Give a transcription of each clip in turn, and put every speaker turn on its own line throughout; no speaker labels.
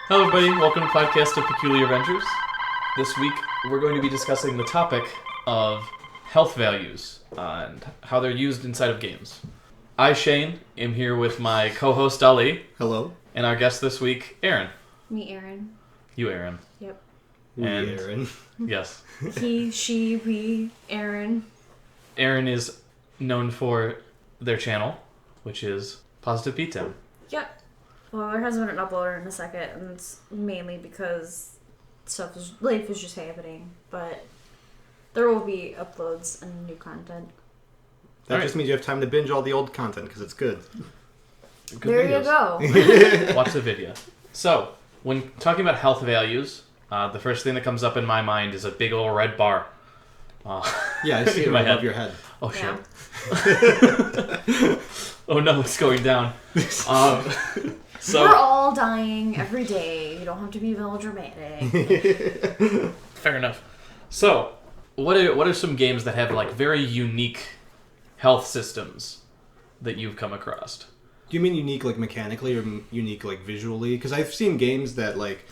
Hello everybody, welcome to Podcast of Peculiar Ventures. This week we're going to be discussing the topic of health values and how they're used inside of games. I, Shane, am here with my co-host Ali.
Hello.
And our guest this week, Erin.
Me, Erin.
You, Erin.
Yep.
And
Erin.
Yes.
He, she, we, Erin.
Erin is known for their channel, which is Positive Beatdown.
Yep. Well, there hasn't been an uploader in a second, and it's mainly because life is just happening. But there will be uploads and new content.
That just means you have time to binge all the old content because it's good.
There you go.
Watch the video. So, when talking about health values, the first thing that comes up in my mind is a big old red bar.
Yeah, I see it right above your head.
Oh, shit.
Yeah.
Oh, no, it's going down. So
we're all dying every day. You don't have to be melodramatic.
fair enough. So, what are some games that have like very unique health systems that you've come across?
Do you mean unique like mechanically or unique like visually? Because I've seen games that like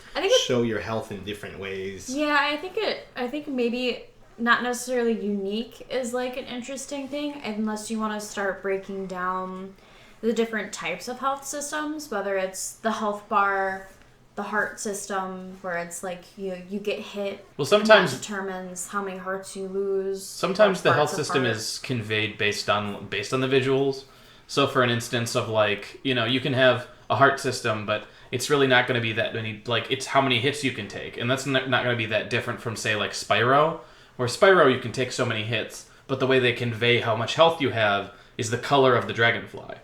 show your health in different ways.
Yeah, I think maybe not necessarily unique is like an interesting thing, unless you want to start breaking down the different types of health systems, whether it's the health bar, the heart system, where it's like you get hit.
Well, sometimes
and that determines how many hearts you lose.
Sometimes the health system is conveyed based on the visuals. So, for an instance of like, you can have a heart system, but it's really not going to be that many. Like, it's how many hits you can take, and that's not going to be that different from say like Spyro, where Spyro you can take so many hits, but the way they convey how much health you have is the color of the dragonfly.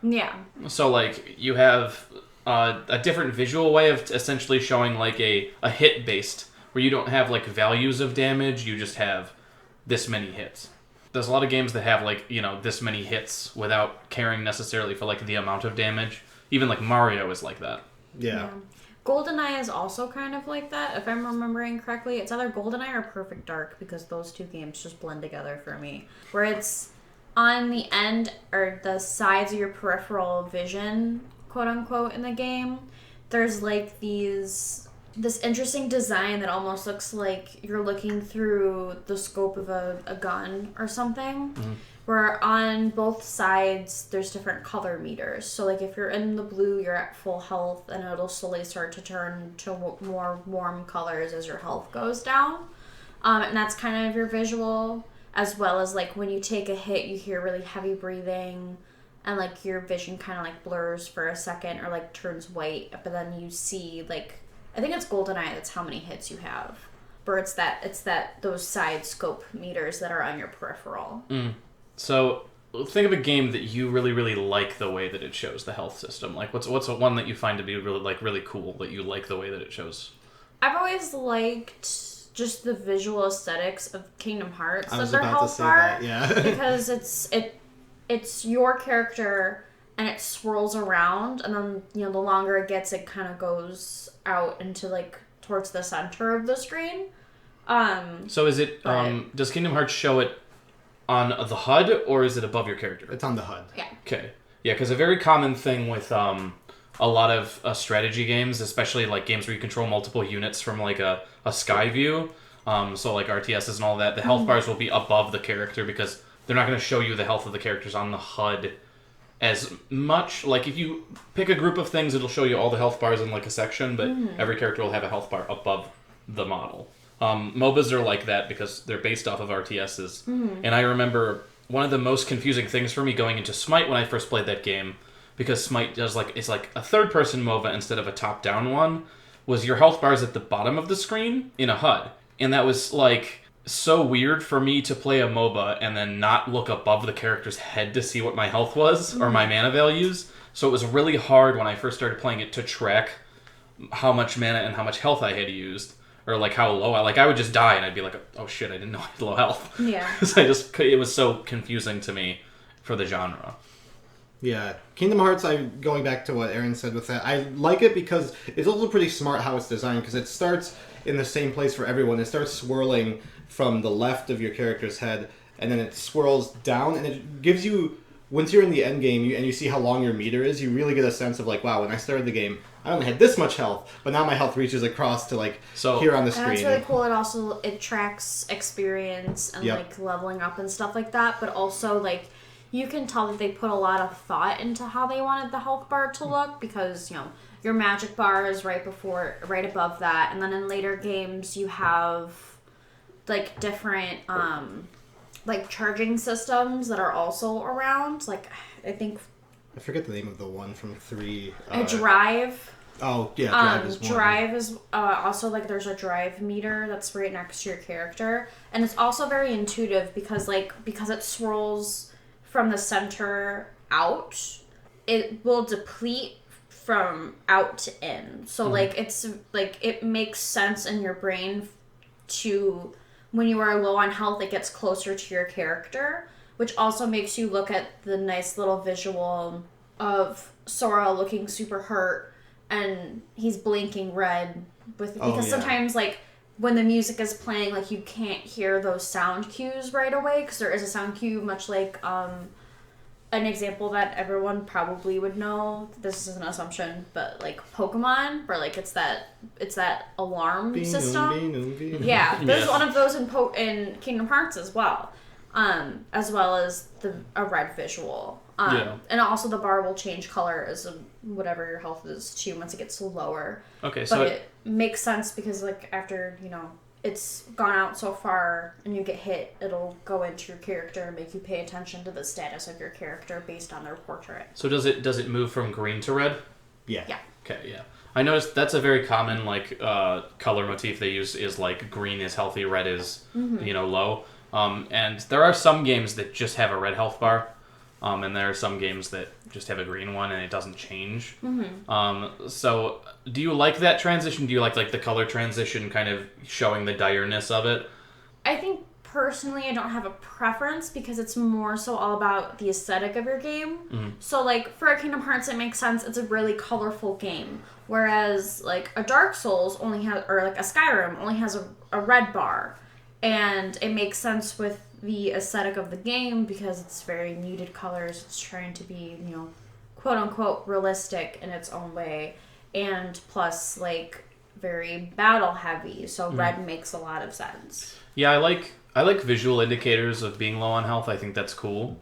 Yeah.
So, like, you have a different visual way of essentially showing, like, a hit-based, where you don't have, like, values of damage, you just have this many hits. There's a lot of games that have, like, this many hits without caring necessarily for, like, the amount of damage. Even, like, Mario is like that.
Yeah.
GoldenEye is also kind of like that, if I'm remembering correctly. It's either GoldenEye or Perfect Dark, because those two games just blend together for me. Where it's on the end or the sides of your peripheral vision, quote unquote, in the game, there's like this interesting design that almost looks like you're looking through the scope of a gun or something. Mm-hmm. Where on both sides there's different color meters. So like if you're in the blue, you're at full health, and it'll slowly start to turn to more warm colors as your health goes down. And that's kind of your visual. As well as, like, when you take a hit, you hear really heavy breathing, and, like, your vision kind of, like, blurs for a second or, like, turns white. But then you see, like, I think it's GoldenEye, that's how many hits you have. But it's those side scope meters that are on your peripheral.
Mm. So, think of a game that you really, really like the way that it shows the health system. Like, what's one that you find to be really cool, that you like the way that it shows?
I've always liked just the visual aesthetics of Kingdom Hearts.
I was about to say that, yeah.
Because it's your character and it swirls around, and then the longer it gets, it kind of goes out into like towards the center of the screen.
So is it does Kingdom Hearts show it on the HUD or is it above your character?
It's on the HUD.
Yeah.
Okay. Yeah, because a very common thing with a lot of strategy games, especially like games where you control multiple units from like a sky view, so like RTSs and all that, the health bars will be above the character because they're not going to show you the health of the characters on the HUD as much. Like if you pick a group of things, it'll show you all the health bars in like a section, but every character will have a health bar above the model. MOBAs are like that because they're based off of RTSs. And I remember one of the most confusing things for me going into Smite when I first played that game, because Smite does it's like a third-person MOBA instead of a top-down one, was your health bars at the bottom of the screen in a HUD. And that was, like, so weird for me to play a MOBA and then not look above the character's head to see what my health was or my mana values. So it was really hard when I first started playing it to track how much mana and how much health I had used. Or, like, how low I would just die and I'd be like, oh shit, I didn't know I had low health.
Yeah.
Because it was so confusing to me for the genre.
Yeah, Kingdom Hearts, going back to what Erin said with that, I like it because it's also pretty smart how it's designed, because it starts in the same place for everyone. It starts swirling from the left of your character's head, and then it swirls down, and it gives you once you're in the end game and you see how long your meter is, you really get a sense of like, wow, when I started the game, I only had this much health, but now my health reaches across to like here on the screen.
And that's really cool. It tracks experience and like leveling up and stuff like that, but also like you can tell that they put a lot of thought into how they wanted the health bar to look, because your magic bar is right above that, and then in later games you have like different like charging systems that are also around. Like I
forget the name of the one from 3.
A drive.
Oh yeah, drive is one.
Drive is also like there's a drive meter that's right next to your character, and it's also very intuitive because it swirls from the center out, it will deplete from out to in. So like it's like it makes sense in your brain to when you are low on health, it gets closer to your character, which also makes you look at the nice little visual of Sora looking super hurt and he's blinking red because sometimes like when the music is playing, like you can't hear those sound cues right away because there is a sound cue, much like an example that everyone probably would know. This is an assumption, but like Pokemon, where like it's that alarm system. Yeah, there's one of those in Kingdom Hearts as well as a red visual. And also the bar will change color as whatever your health is too once it gets lower.
Okay,
but it makes sense because like after it's gone out so far and you get hit, it'll go into your character and make you pay attention to the status of your character based on their portrait.
So does it move from green to red?
Yeah.
Okay, yeah. I noticed that's a very common like color motif they use is like green is healthy, red is low. And there are some games that just have a red health bar. And there are some games that just have a green one and it doesn't change. So do you like that transition? Do you like the color transition kind of showing the direness of it?
I think personally I don't have a preference because it's more so all about the aesthetic of your game. So like for a Kingdom Hearts it makes sense. It's a really colorful game. Whereas like a Dark Souls or like a Skyrim only has a red bar. And it makes sense with the aesthetic of the game because it's very muted colors. It's trying to be, quote unquote realistic in its own way, and plus like very battle heavy. So red makes a lot of sense.
Yeah, I like visual indicators of being low on health. I think that's cool.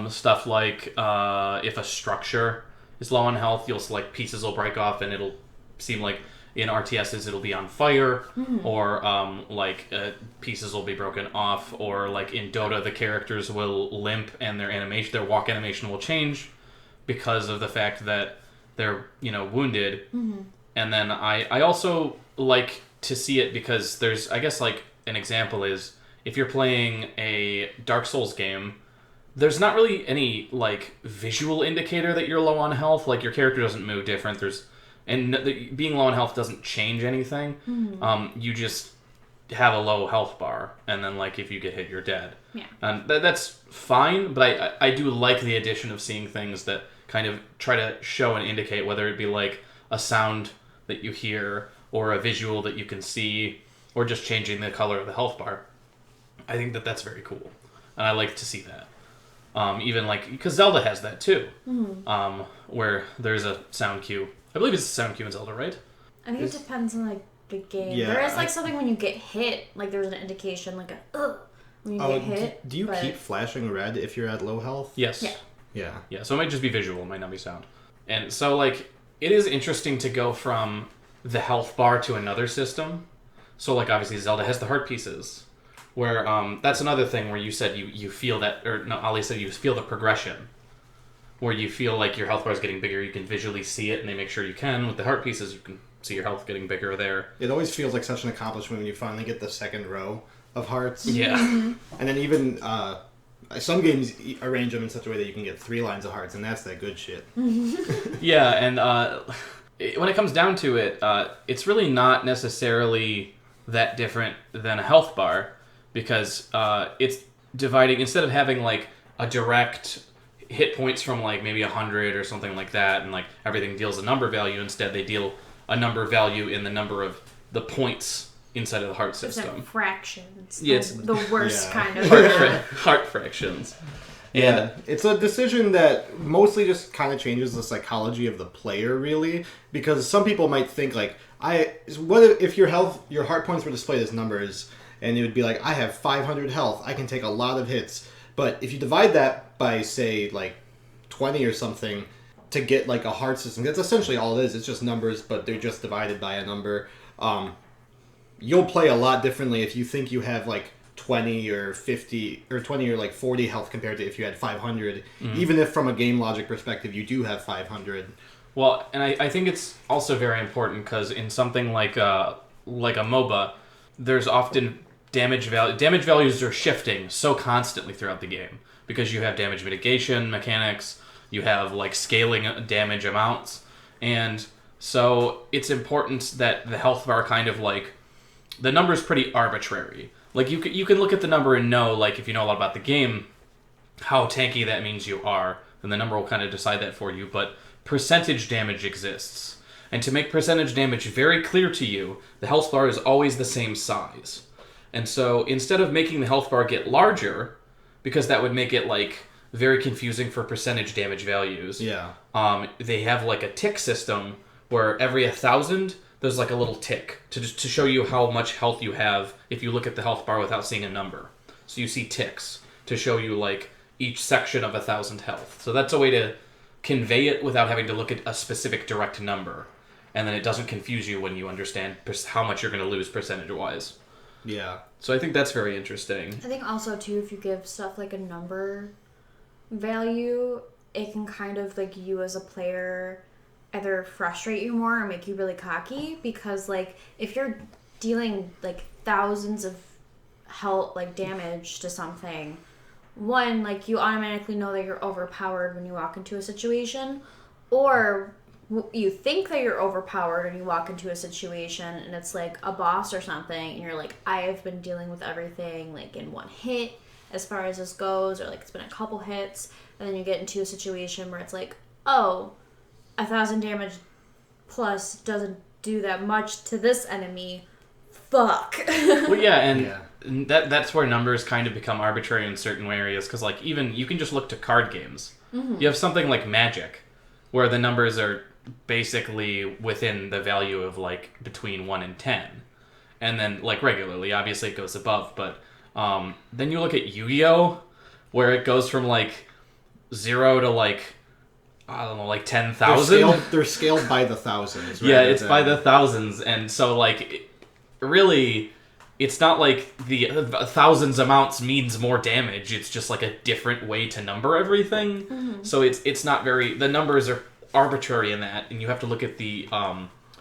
Stuff like if a structure is low on health, you'll select pieces will break off and it'll seem like in RTSs it'll be on fire, or pieces will be broken off, or like in Dota the characters will limp and their walk animation will change because of the fact that they're wounded. And then I also like to see it because there's, I guess like an example is if you're playing a Dark Souls game, there's not really any like visual indicator that you're low on health. Like your character doesn't move different. Being low on health doesn't change anything. You just have a low health bar, and then like if you get hit, you're dead.
Yeah.
And that's fine, but I do like the addition of seeing things that kind of try to show and indicate, whether it be like a sound that you hear or a visual that you can see, or just changing the color of the health bar. I think that's very cool, and I like to see that. Even like because Zelda has that too, where there's a sound cue. I believe it's a sound cue in Zelda, right?
I think it depends on like the game.
Yeah,
there is like something when you get hit, like there's an indication like when you get hit.
Do you keep flashing red if you're at low health?
Yes.
Yeah.
So it might just be visual, it might not be sound. And so like it is interesting to go from the health bar to another system. So like obviously Zelda has the heart pieces, where that's another thing where you said you feel that, or no, Ali said you feel the progression. Where you feel like your health bar is getting bigger, you can visually see it, and they make sure you can. With the heart pieces, you can see your health getting bigger there.
It always feels like such an accomplishment when you finally get the second row of hearts.
Yeah.
And then even some games arrange them in such a way that you can get 3 lines of hearts, and that's that good shit.
Yeah, and when it comes down to it, it's really not necessarily that different than a health bar, because it's dividing, instead of having like a direct hit points from like maybe 100 or something like that, and like everything deals a number value. Instead, they deal a number value in the number of the points inside of the heart system.
Fractions.
Yeah, it's
the worst kind of
heart fractions.
Yeah, it's a decision that mostly just kind of changes the psychology of the player, really, because some people might think like, what if your heart points were displayed as numbers, and it would be like, I have 500 health, I can take a lot of hits, but if you divide that by say like 20 or something to get like a heart system, that's essentially all it is. It's just numbers, but they're just divided by a number. You'll play a lot differently if you think you have like 20 or 50 or 20 or like 40 health compared to if you had 500, even if from a game logic perspective you do have 500.
Well, and I think it's also very important because in something like a MOBA, there's often damage values are shifting so constantly throughout the game because you have damage mitigation mechanics, you have like scaling damage amounts, and so it's important that the health bar kind of like the number is pretty arbitrary. Like you can look at the number and know, like if you know a lot about the game, how tanky that means you are, then the number will kind of decide that for you. But percentage damage exists, and to make percentage damage very clear to you, the health bar is always the same size. And so instead of making the health bar get larger, because that would make it like very confusing for percentage damage values.
Yeah.
They have like a tick system where every 1,000 there's like a little tick to show you how much health you have if you look at the health bar without seeing a number. So you see ticks to show you like each section of 1,000 health. So that's a way to convey it without having to look at a specific direct number. And then it doesn't confuse you when you understand how much you're going to lose percentage-wise.
Yeah.
So I think that's very interesting.
I think also, too, if you give stuff like a number value, it can kind of, like, you as a player either frustrate you more or make you really cocky. Because, like, if you're dealing, like, thousands of health, like, damage to something, one, like, you automatically know that you're overpowered when you walk into a situation. Or you think that you're overpowered and you walk into a situation and it's like a boss or something and you're like, I have been dealing with everything like in one hit as far as this goes, or like it's been a couple hits, and then you get into a situation where it's like, oh, 1,000 damage plus doesn't do that much to this enemy. Fuck.
Well, yeah, and that's where numbers kind of become arbitrary in certain areas, because like even you can just look to card games. You have something like Magic where the numbers are basically within the value of like between 1 and 10, and then like regularly obviously it goes above, but then you look at Yu-Gi-Oh where it goes from like 0 to like I don't know, like 10,000.
They're scaled by the thousands.
Yeah, it's by the thousands, and so like really it's not like the thousands amounts means more damage. It's just like a different way to number everything. So it's not very, the numbers are arbitrary in that, and you have to look at the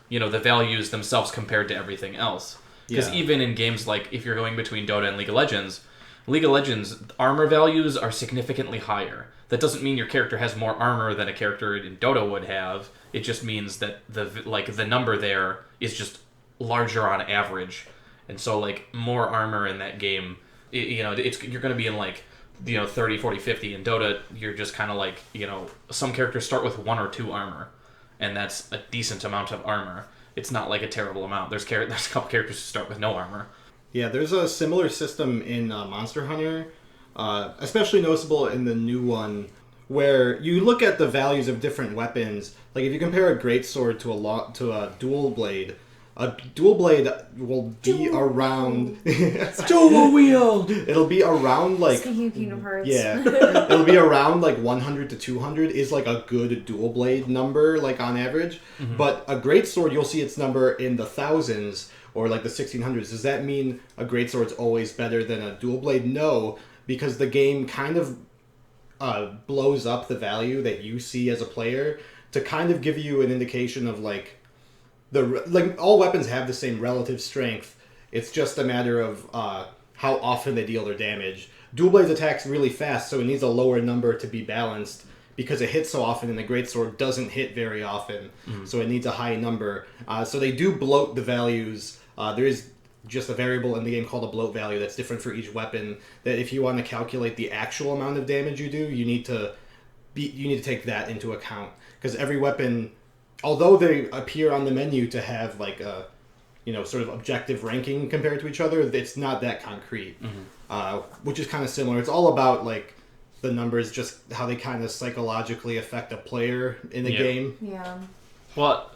the values themselves compared to everything else. Because even in games like if you're going between Dota and League of Legends armor values are significantly higher. That doesn't mean your character has more armor than a character in Dota would have. It just means that the number there is just larger on average, and so like more armor in that game, you're going to be in like 30, 40, 50. In Dota, you're just kind of like, some characters start with 1 or 2 armor, and that's a decent amount of armor. It's not like a terrible amount. There's a couple characters who start with no armor.
Yeah, there's a similar system in Monster Hunter, especially noticeable in the new one, where you look at the values of different weapons. Like if you compare a greatsword to a dual blade will be around
Dual wield.
It'll be around like
Speaking of Kingdom Hearts.
Yeah. It'll be around like 100 to 200 is like a good dual blade number, like on average. But a greatsword, you'll see its number in the thousands or like the 1600s. Does that mean a greatsword's always better than a dual blade? No, because the game kind of blows up the value that you see as a player to kind of give you an indication of like all weapons have the same relative strength. It's just a matter of how often they deal their damage. Dual blades attacks really fast, so it needs a lower number to be balanced because it hits so often, and the greatsword doesn't hit very often, so it needs a high number. So they do bloat the values. There is just a variable in the game called a bloat value that's different for each weapon, that if you want to calculate the actual amount of damage you do, you need to take that into account, because every weapon, although they appear on the menu to have like a sort of objective ranking compared to each other, it's not that concrete, which is kind of similar. It's all about like the numbers, just how they kind of psychologically affect a player in the game.
Yeah.
Well,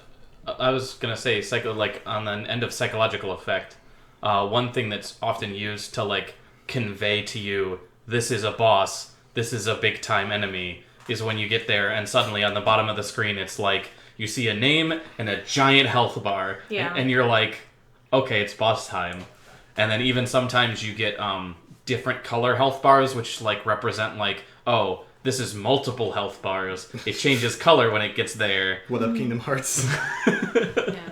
I was gonna say like on the end of psychological effect. One thing that's often used to like convey to you this is a boss, this is a big time enemy, is when you get there and suddenly on the bottom of the screen it's like you see a name and a giant health bar, and you're like, okay, it's boss time. And then even sometimes you get different color health bars, which like represent like, oh, this is multiple health bars. It changes color when it gets there.
What up, Kingdom Hearts?
Yeah.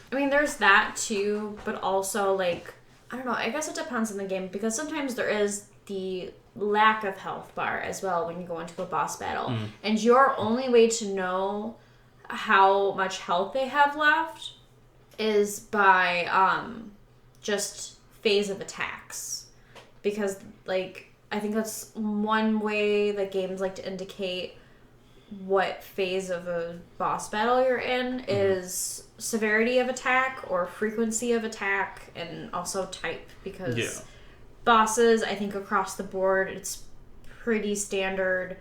I mean, there's that too, but also like, I don't know, I guess it depends on the game, because sometimes there is the lack of health bar as well when you go into a boss battle. And your only way to know how much health they have left is by just phase of attacks, because like I think that's one way that games like to indicate what phase of a boss battle you're in is severity of attack or frequency of attack, and also type, because bosses, I think across the board it's pretty standard.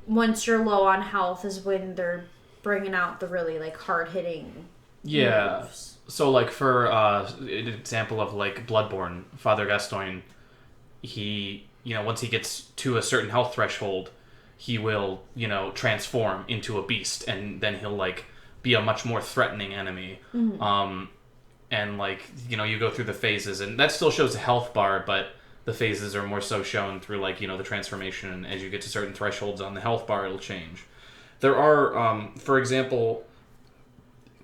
Once you're low on health is when they're bringing out the really like hard hitting moves.
So, like, for an example of, like, Bloodborne, Father Gascoigne, he, once he gets to a certain health threshold, he will, transform into a beast, and then he'll, like, be a much more threatening enemy. And, like, you go through the phases, and that still shows a health bar, but the phases are more so shown through, like, the transformation, and as you get to certain thresholds on the health bar, it'll change. There are, for example,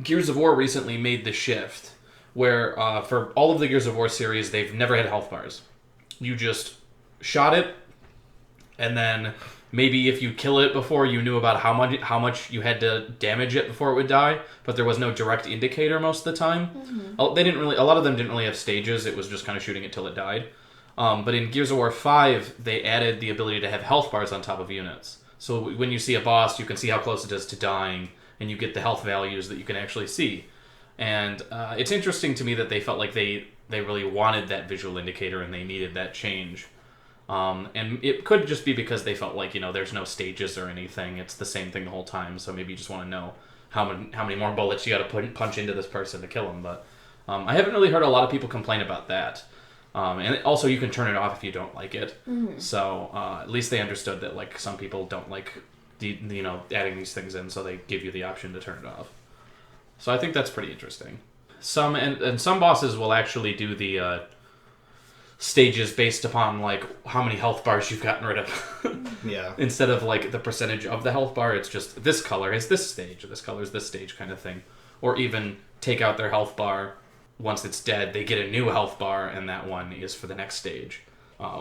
Gears of War recently made the shift where for all of the Gears of War series, they've never had health bars. You just shot it, and then maybe if you kill it before, you knew about how much you had to damage it before it would die, but there was no direct indicator most of the time. They didn't really. A lot of them didn't really have stages. It was just kind of shooting it till it died. But in Gears of War 5, they added the ability to have health bars on top of units. So when you see a boss, you can see how close it is to dying, and you get the health values that you can actually see. And it's interesting to me that they felt like they really wanted that visual indicator and they needed that change. And it could just be because they felt like, there's no stages or anything. It's the same thing the whole time, so maybe you just want to know how many more bullets you got to punch into this person to kill him. But I haven't really heard a lot of people complain about that. And also you can turn it off if you don't like it. So at least they understood that like some people don't like adding these things in, so they give you the option to turn it off. So I think that's pretty interesting. Some bosses will actually do the stages based upon like how many health bars you've gotten rid of. Instead of like the percentage of the health bar, it's just this color is this stage, or this color is this stage kind of thing. Or even take out their health bar. Once it's dead, they get a new health bar, and that one is for the next stage.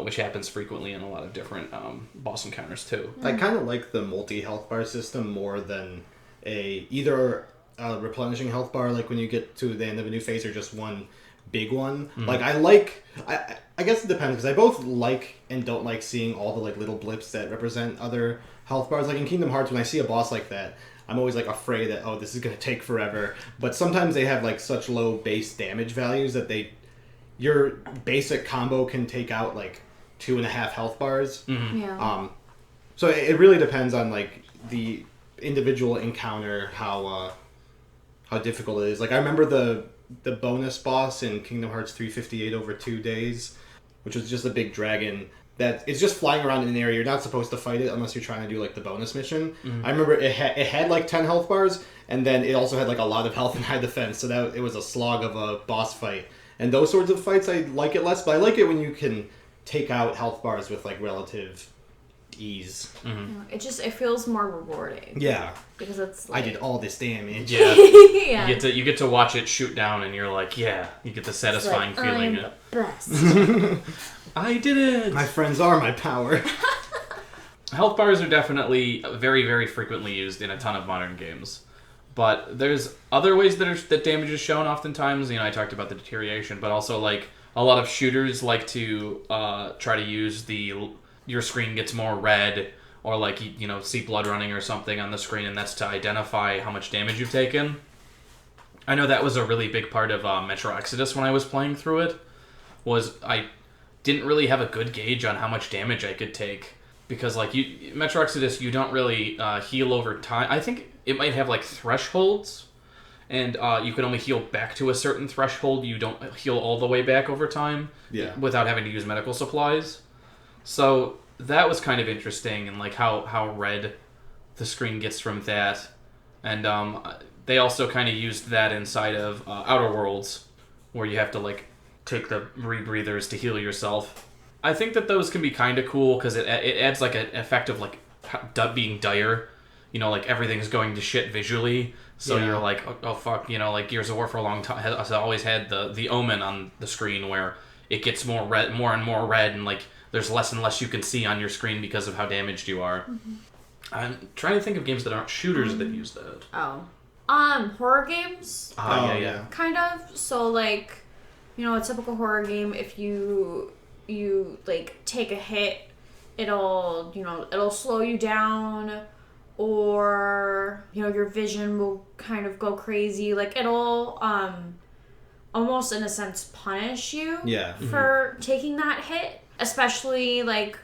Which happens frequently in a lot of different boss encounters too.
I kind of like the multi-health bar system more than either a replenishing health bar, like when you get to the end of a new phase, or just one big one. Like I guess it depends, because I both like and don't like seeing all the like little blips that represent other health bars. Like in Kingdom Hearts, when I see a boss like that, I'm always like afraid that, oh, this is going to take forever. But sometimes they have like such low base damage values that your basic combo can take out like 2.5 health bars. So it really depends on like the individual encounter, how difficult it is. Like I remember the bonus boss in Kingdom Hearts 358 over 2 days, which was just a big dragon that it's just flying around in an area. You're not supposed to fight it unless you're trying to do like the bonus mission. I remember it had like 10 health bars, and then it also had like a lot of health and high defense, so that it was a slog of a boss fight. And those sorts of fights I like it less, but I like it when you can take out health bars with like relative ease.
It feels more rewarding.
Yeah.
Because it's like...
I did all this damage.
Yeah.
Yeah.
You get to watch it shoot down, and you're like, yeah, you get the satisfying feeling.
I'm the best.
I did it!
My friends are my power.
Health bars are definitely very, very frequently used in a ton of modern games. But there's other ways that damage is shown oftentimes. I talked about the deterioration, but also like a lot of shooters like to try to use your screen gets more red, or like see blood running or something on the screen, and that's to identify how much damage you've taken. I know that was a really big part of Metro Exodus when I was playing through it. Was I didn't really have a good gauge on how much damage I could take. because like Metro Exodus, you don't really heal over time. I think it might have like thresholds, and you can only heal back to a certain threshold. You don't heal all the way back over time without having to use medical supplies. So that was kind of interesting, and like how red the screen gets from that. And they also kind of used that inside of Outer Worlds, where you have to like take the rebreathers to heal yourself. I think that those can be kind of cool because it adds like an effect of like being dire. You know, like everything's going to shit visually. So you're like, oh fuck, you know, like Gears of War for a long time has always had the omen on the screen where it gets more and more red, and like there's less and less you can see on your screen because of how damaged you are. Mm-hmm. I'm trying to think of games that aren't shooters that use that.
Horror games.
Yeah.
Kind of. So like, you know, a typical horror game, if you like take a hit, it'll slow you down. Or, you know, your vision will kind of go crazy. Like, it'll almost, in a sense, punish you for taking that hit. Especially, like,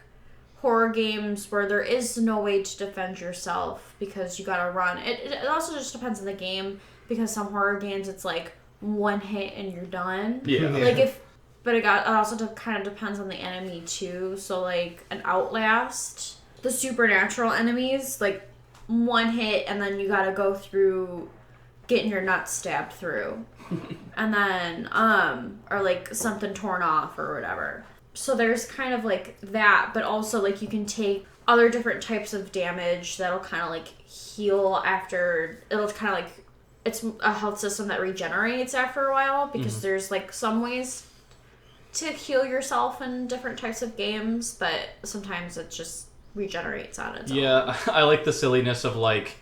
horror games where there is no way to defend yourself because you gotta run. It also just depends on the game, because some horror games, it's, like, one hit and you're done.
Yeah.
Like, but it also kind of depends on the enemy, too. So, like, an Outlast, the supernatural enemies, like, one hit and then you gotta go through getting your nuts stabbed through. And then or like something torn off or whatever. So there's kind of like that, but also like you can take other different types of damage that'll kind of like heal after. It'll kind of like, it's a health system that regenerates after a while, because there's like some ways to heal yourself in different types of games, but sometimes it just regenerates on its own.
Yeah, I like the silliness of like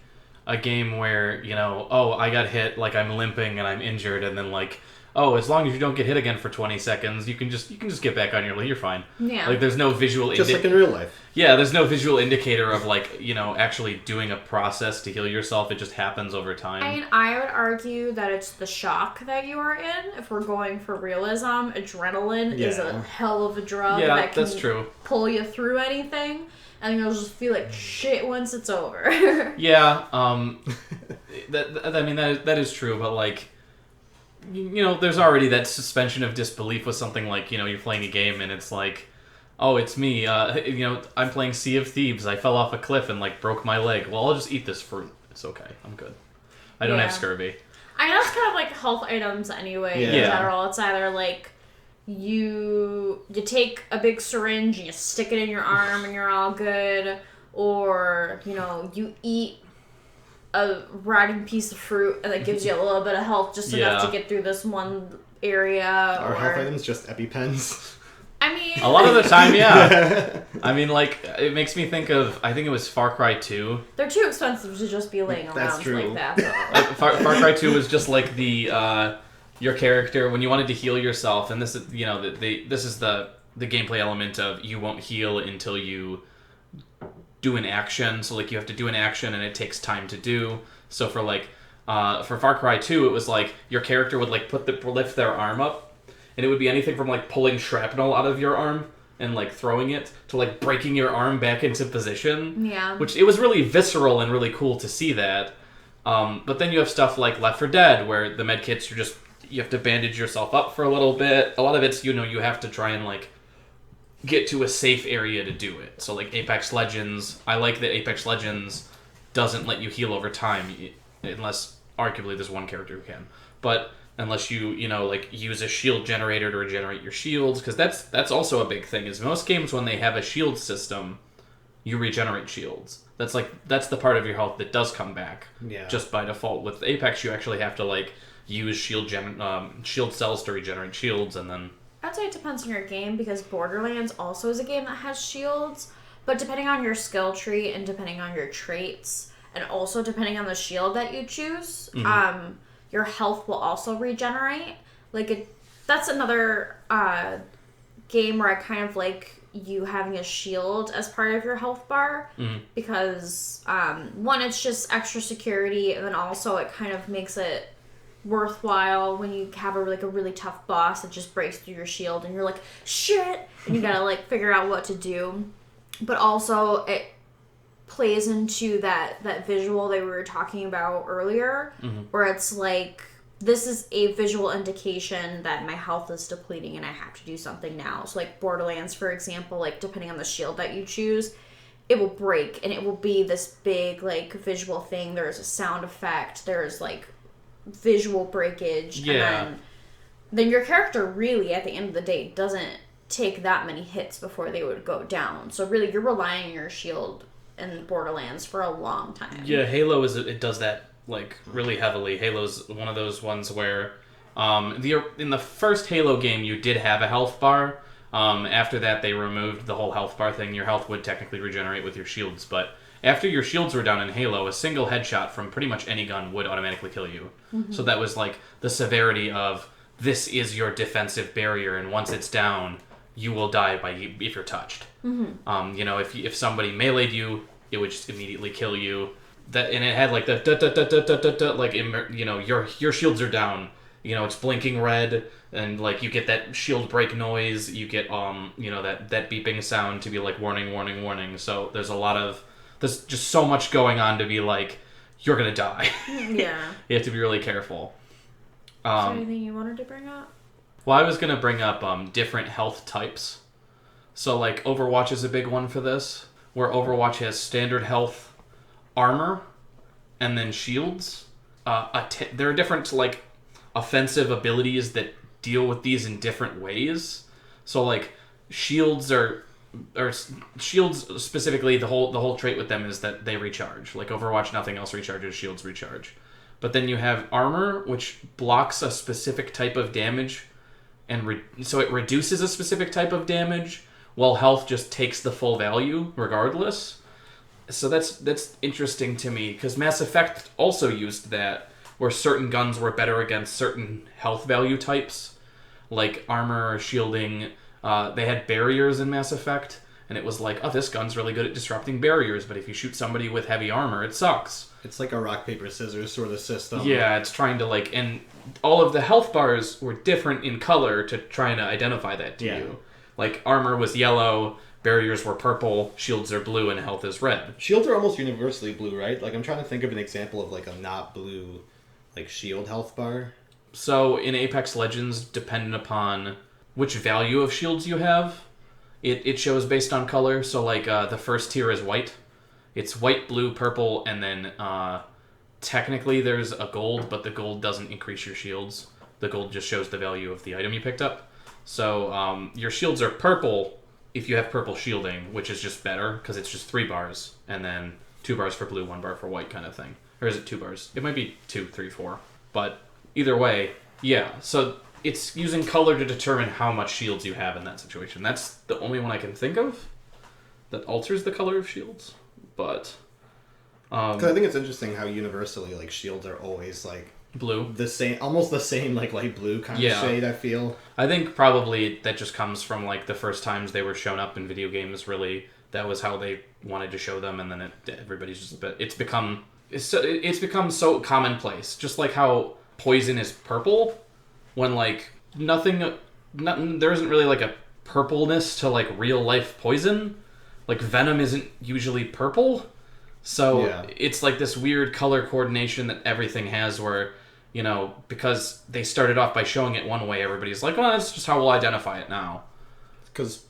a game where, you know, oh, I got hit, like I'm limping and I'm injured, and then like, oh, as long as you don't get hit again for 20 seconds, you can just get back on your lead, you're fine.
Yeah.
Like there's no visual
just like in real life.
Yeah, there's no visual indicator of like, you know, actually doing a process to heal yourself. It just happens over time.
I mean, I would argue that it's the shock that you are in. If we're going for realism, adrenaline is a hell of a drug that can
that's true.
Pull you through anything. And you'll just feel like shit once it's over.
Yeah, that is true, but like, you know, there's already that suspension of disbelief with something like, you know, you're playing a game and it's like, oh, it's me, you know, I'm playing Sea of Thieves, I fell off a cliff and like broke my leg. Well, I'll just eat this fruit. It's okay, I'm good. I don't have scurvy.
I know it's kind of like health items anyway in general. It's either like, you take a big syringe and you stick it in your arm and you're all good, or, you know, you eat a rotting piece of fruit and it gives you a little bit of health, just enough to get through this one area.
Or health items just EpiPens.
I mean,
a lot of the time, yeah. I mean, like, it makes me think of, I think it was Far Cry 2.
They're too expensive to just be laying around like that, though.
Far Cry 2 was just like the your character, when you wanted to heal yourself, and this is, you know, this is the gameplay element of you won't heal until you do an action. So like you have to do an action and it takes time to do. So for like for Far Cry 2, it was like your character would like lift their arm up, and it would be anything from like pulling shrapnel out of your arm and like throwing it to like breaking your arm back into position.
Yeah.
Which it was really visceral and really cool to see that. But then you have stuff like Left 4 Dead, where the medkits are just, you have to bandage yourself up for a little bit. A lot of it's, you know, you have to try and like get to a safe area to do it. So like Apex Legends, I like that Apex Legends doesn't let you heal over time, unless arguably there's one character who can. But unless you know, like use a shield generator to regenerate your shields, because that's also a big thing. Is most games, when they have a shield system, you regenerate shields. That's the part of your health that does come back.
Yeah. Just
by default. With Apex, you actually have to like use shield cells to regenerate shields, and then
I'd say it depends on your game, because Borderlands also is a game that has shields, but depending on your skill tree and depending on your traits, and also depending on the shield that you choose, your health will also regenerate. That's another game where I kind of like you having a shield as part of your health bar, because one, it's just extra security, and then also it kind of makes it worthwhile when you have a really tough boss that just breaks through your shield and you're like, shit, and you gotta like figure out what to do. but also it plays into that visual that we were talking about earlier, where it's like, this is a visual indication that my health is depleting and I have to do something now. So like Borderlands, for example, like depending on the shield that you choose, it will break and it will be this big like visual thing. There's a sound effect, there's like visual breakage, and then your character really at the end of the day doesn't take that many hits before they would go down. So really you're relying on your shield in Borderlands for a long time.
Yeah, Halo it does that like really heavily. Halo's one of those ones where in the first Halo game you did have a health bar. After that they removed the whole health bar thing. Your health would technically regenerate with your shields, but after your shields were down in Halo, a single headshot from pretty much any gun would automatically kill you. So that was like the severity of, this is your defensive barrier, and once it's down, you will die if you're touched. If somebody meleeed you, it would just immediately kill you. And it had like the like your shields are down. It's blinking red, and like you get that shield break noise. You get that beeping sound to be like warning, warning, warning. So there's just so much going on to be like, you're gonna die.
Yeah.
You have to be really careful.
Is there anything you wanted to bring up?
Well, I was gonna bring up different health types. So like Overwatch is a big one for this, where Overwatch has standard health, armor, and then shields. There are different like offensive abilities that deal with these in different ways. So like shields shields specifically, the whole trait with them is that they recharge. Like Overwatch, nothing else recharges, shields recharge. But then you have armor, which blocks a specific type of damage, and so it reduces a specific type of damage, while health just takes the full value regardless. So that's interesting to me, because Mass Effect also used that, where certain guns were better against certain health value types, like armor or shielding. They had barriers in Mass Effect, and it was like, oh, this gun's really good at disrupting barriers, but if you shoot somebody with heavy armor, it sucks.
It's like a rock, paper, scissors sort of system.
Yeah, it's trying to like... And all of the health bars were different in color to try and identify that to you. Like, armor was yellow, barriers were purple, shields are blue, and health is red.
Shields are almost universally blue, right? Like, I'm trying to think of an example of like a not blue, like, shield health bar.
So, in Apex Legends, depending upon which value of shields you have, it shows based on color. So, like, the first tier is white. It's white, blue, purple, and then technically there's a gold, but the gold doesn't increase your shields. The gold just shows the value of the item you picked up. So your shields are purple if you have purple shielding, which is just better because it's just 3 bars, and then 2 bars for blue, 1 bar for white kind of thing. Or is it 2 bars? It might be 2, 3, 4. But either way, yeah. So it's using color to determine how much shields you have in that situation. That's the only one I can think of that alters the color of shields. But
because I think it's interesting how universally like shields are always like
blue,
the same, almost the same like light blue kind of shade. I feel. I
think probably that just comes from like the first times they were shown up in video games. Really, that was how they wanted to show them, and then everybody's just. It's become so commonplace. Just like how poison is purple, when like nothing there isn't really like a purpleness to like real life poison. Like, venom isn't usually purple, so it's like this weird color coordination that everything has where, because they started off by showing it one way, everybody's like, oh, that's just how we'll identify it now.
Because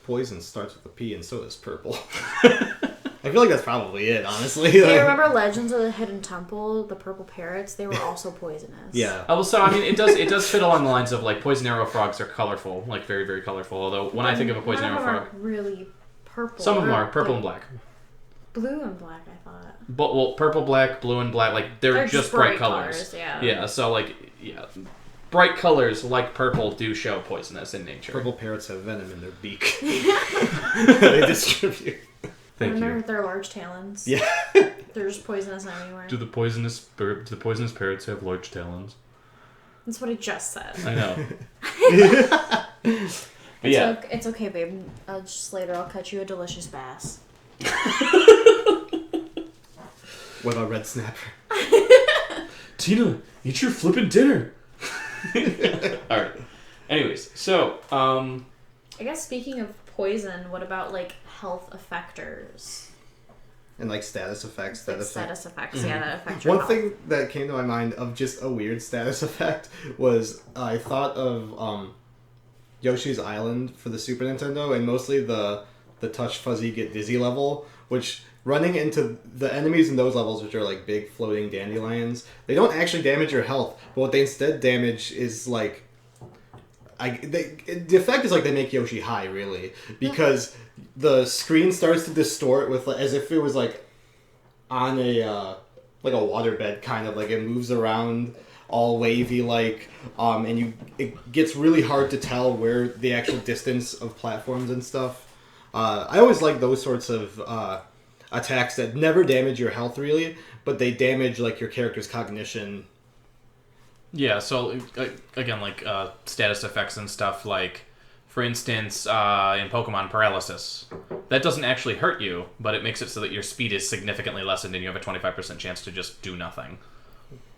poison starts with a P and so does purple. I feel like that's probably it, honestly.
Do you remember Legends of the Hidden Temple, the purple parrots? They were also poisonous.
Yeah.
So, I mean, it does fit along the lines of, like, poison arrow frogs are colorful, like, very, very colorful, although when I think of a poison arrow frog...
really purple.
Some of them are purple and black.
Blue and black, I thought.
But, well, purple, black, blue, and black, like, they're just bright colors. Yeah, so, like, bright colors, like purple, do show poisonous in nature.
Purple parrots have venom in their beak. They distribute.
Thank you.
Their large talons.
Yeah.
They're just poisonous anywhere.
Do the poisonous parrots have large talons?
That's what I just said.
I know.
It's okay, babe. Later I'll catch you a delicious bass.
What about red snapper?
Tina, eat your flippin' dinner. Alright. Anyways, so,
I guess speaking of poison, what about like health effectors?
And like status effects
Like
that affect.
status effects, yeah, that affect your
One
health.
thing that came to my mind of just a weird status effect was I thought of Yoshi's Island for the Super Nintendo, and mostly the touch fuzzy get dizzy level, which running into the enemies in those levels, which are like big floating dandelions, they don't actually damage your health, but what they instead damage is like the effect is like they make Yoshi high, really, because the screen starts to distort with as if it was like on a like a waterbed, kind of like it moves around all wavy like, and it gets really hard to tell where the actual distance of platforms and stuff. I always like those sorts of attacks that never damage your health really, but they damage like your character's cognition.
Yeah, so again, like status effects and stuff, like for instance, in Pokemon Paralysis, that doesn't actually hurt you, but it makes it so that your speed is significantly lessened and you have a 25% chance to just do nothing.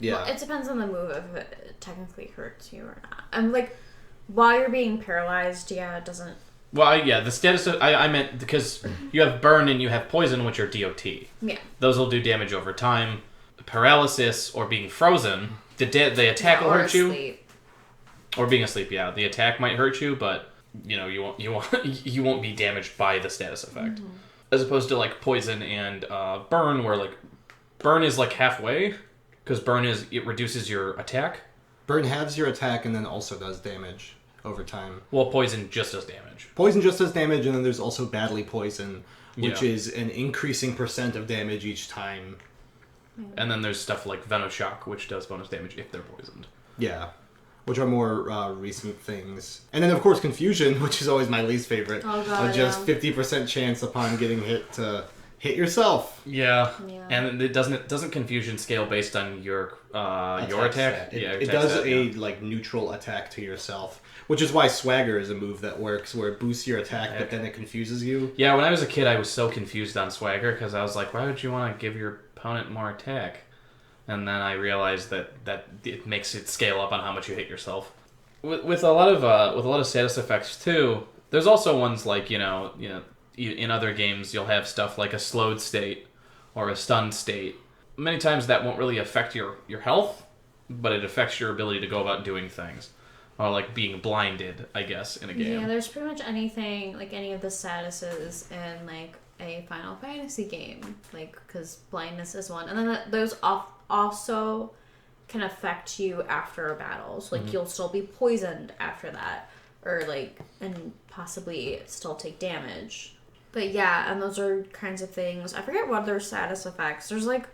Yeah,
Well, it depends on the move if it technically hurts you or not. I'm like, while you're being paralyzed, yeah, it doesn't.
Well, yeah, the status I meant because you have burn and you have poison, which are DOT.
Yeah.
Those will do damage over time. Paralysis or being frozen, the attack will hurt you.
Asleep.
Or being asleep, yeah. The attack might hurt you, but you won't be damaged by the status effect. Mm-hmm. As opposed to like poison and burn, where like burn is like halfway, because it reduces your attack.
burn halves your attack and then also does damage over time.
Well, poison just does damage.
Poison just does damage, and then there's also badly poison, which
Yeah.
is an increasing percent of damage each time.
And then there's stuff like Venoshock, which does bonus damage if they're poisoned.
Yeah, which are more recent things. And then, of course, Confusion, which is always my least favorite.
Oh, God,
of just
yeah.
50% chance upon getting hit to hit yourself.
Yeah.
Yeah.
And it doesn't Confusion scale based on your attack?
Stat.
Yeah,
It
attack
does
stat,
a
yeah.
like neutral attack to yourself, which is why Swagger is a move that works, where it boosts your attack, but then it confuses you.
Yeah, when I was a kid, I was so confused on Swagger, because I was like, why would you want to give your opponent more attack? And then I realized that it makes it scale up on how much you hit yourself. With a lot of status effects too, there's also ones like you know in other games you'll have stuff like a slowed state or a stunned state. Many times that won't really affect your health, but it affects your ability to go about doing things. Or like being blinded, I guess, in a game.
Yeah, there's pretty much anything, like any of the statuses in like a Final Fantasy game, like because blindness is one, and then those also can affect you after a battle. So like you'll still be poisoned after that, or like and possibly still take damage. But yeah, and those are kinds of things. I forget what their status effects. There's like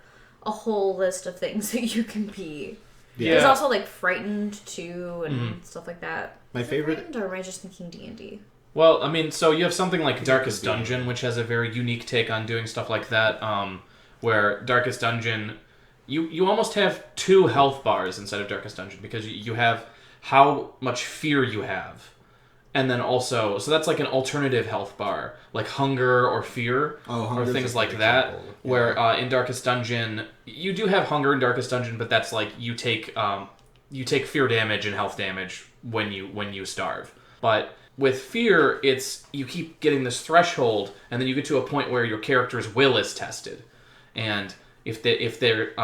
a whole list of things that you can be.
Yeah.
There's also like frightened too and stuff like that.
My
Is it
favorite-
frightened, or am I just thinking D&D?
Well, I mean, so you have something like Darkest Dungeon, which has a very unique take on doing stuff like that, where Darkest Dungeon, you almost have 2 health bars instead of Darkest Dungeon, because you have how much fear you have. And then also, so that's like an alternative health bar, like hunger or fear, or
Hunger's
things
a
like
good
that.
example. Yeah.
Where in Darkest Dungeon, you do have hunger in Darkest Dungeon, but that's like you take fear damage and health damage when you starve. But with fear, it's you keep getting this threshold, and then you get to a point where your character's will is tested, and if they're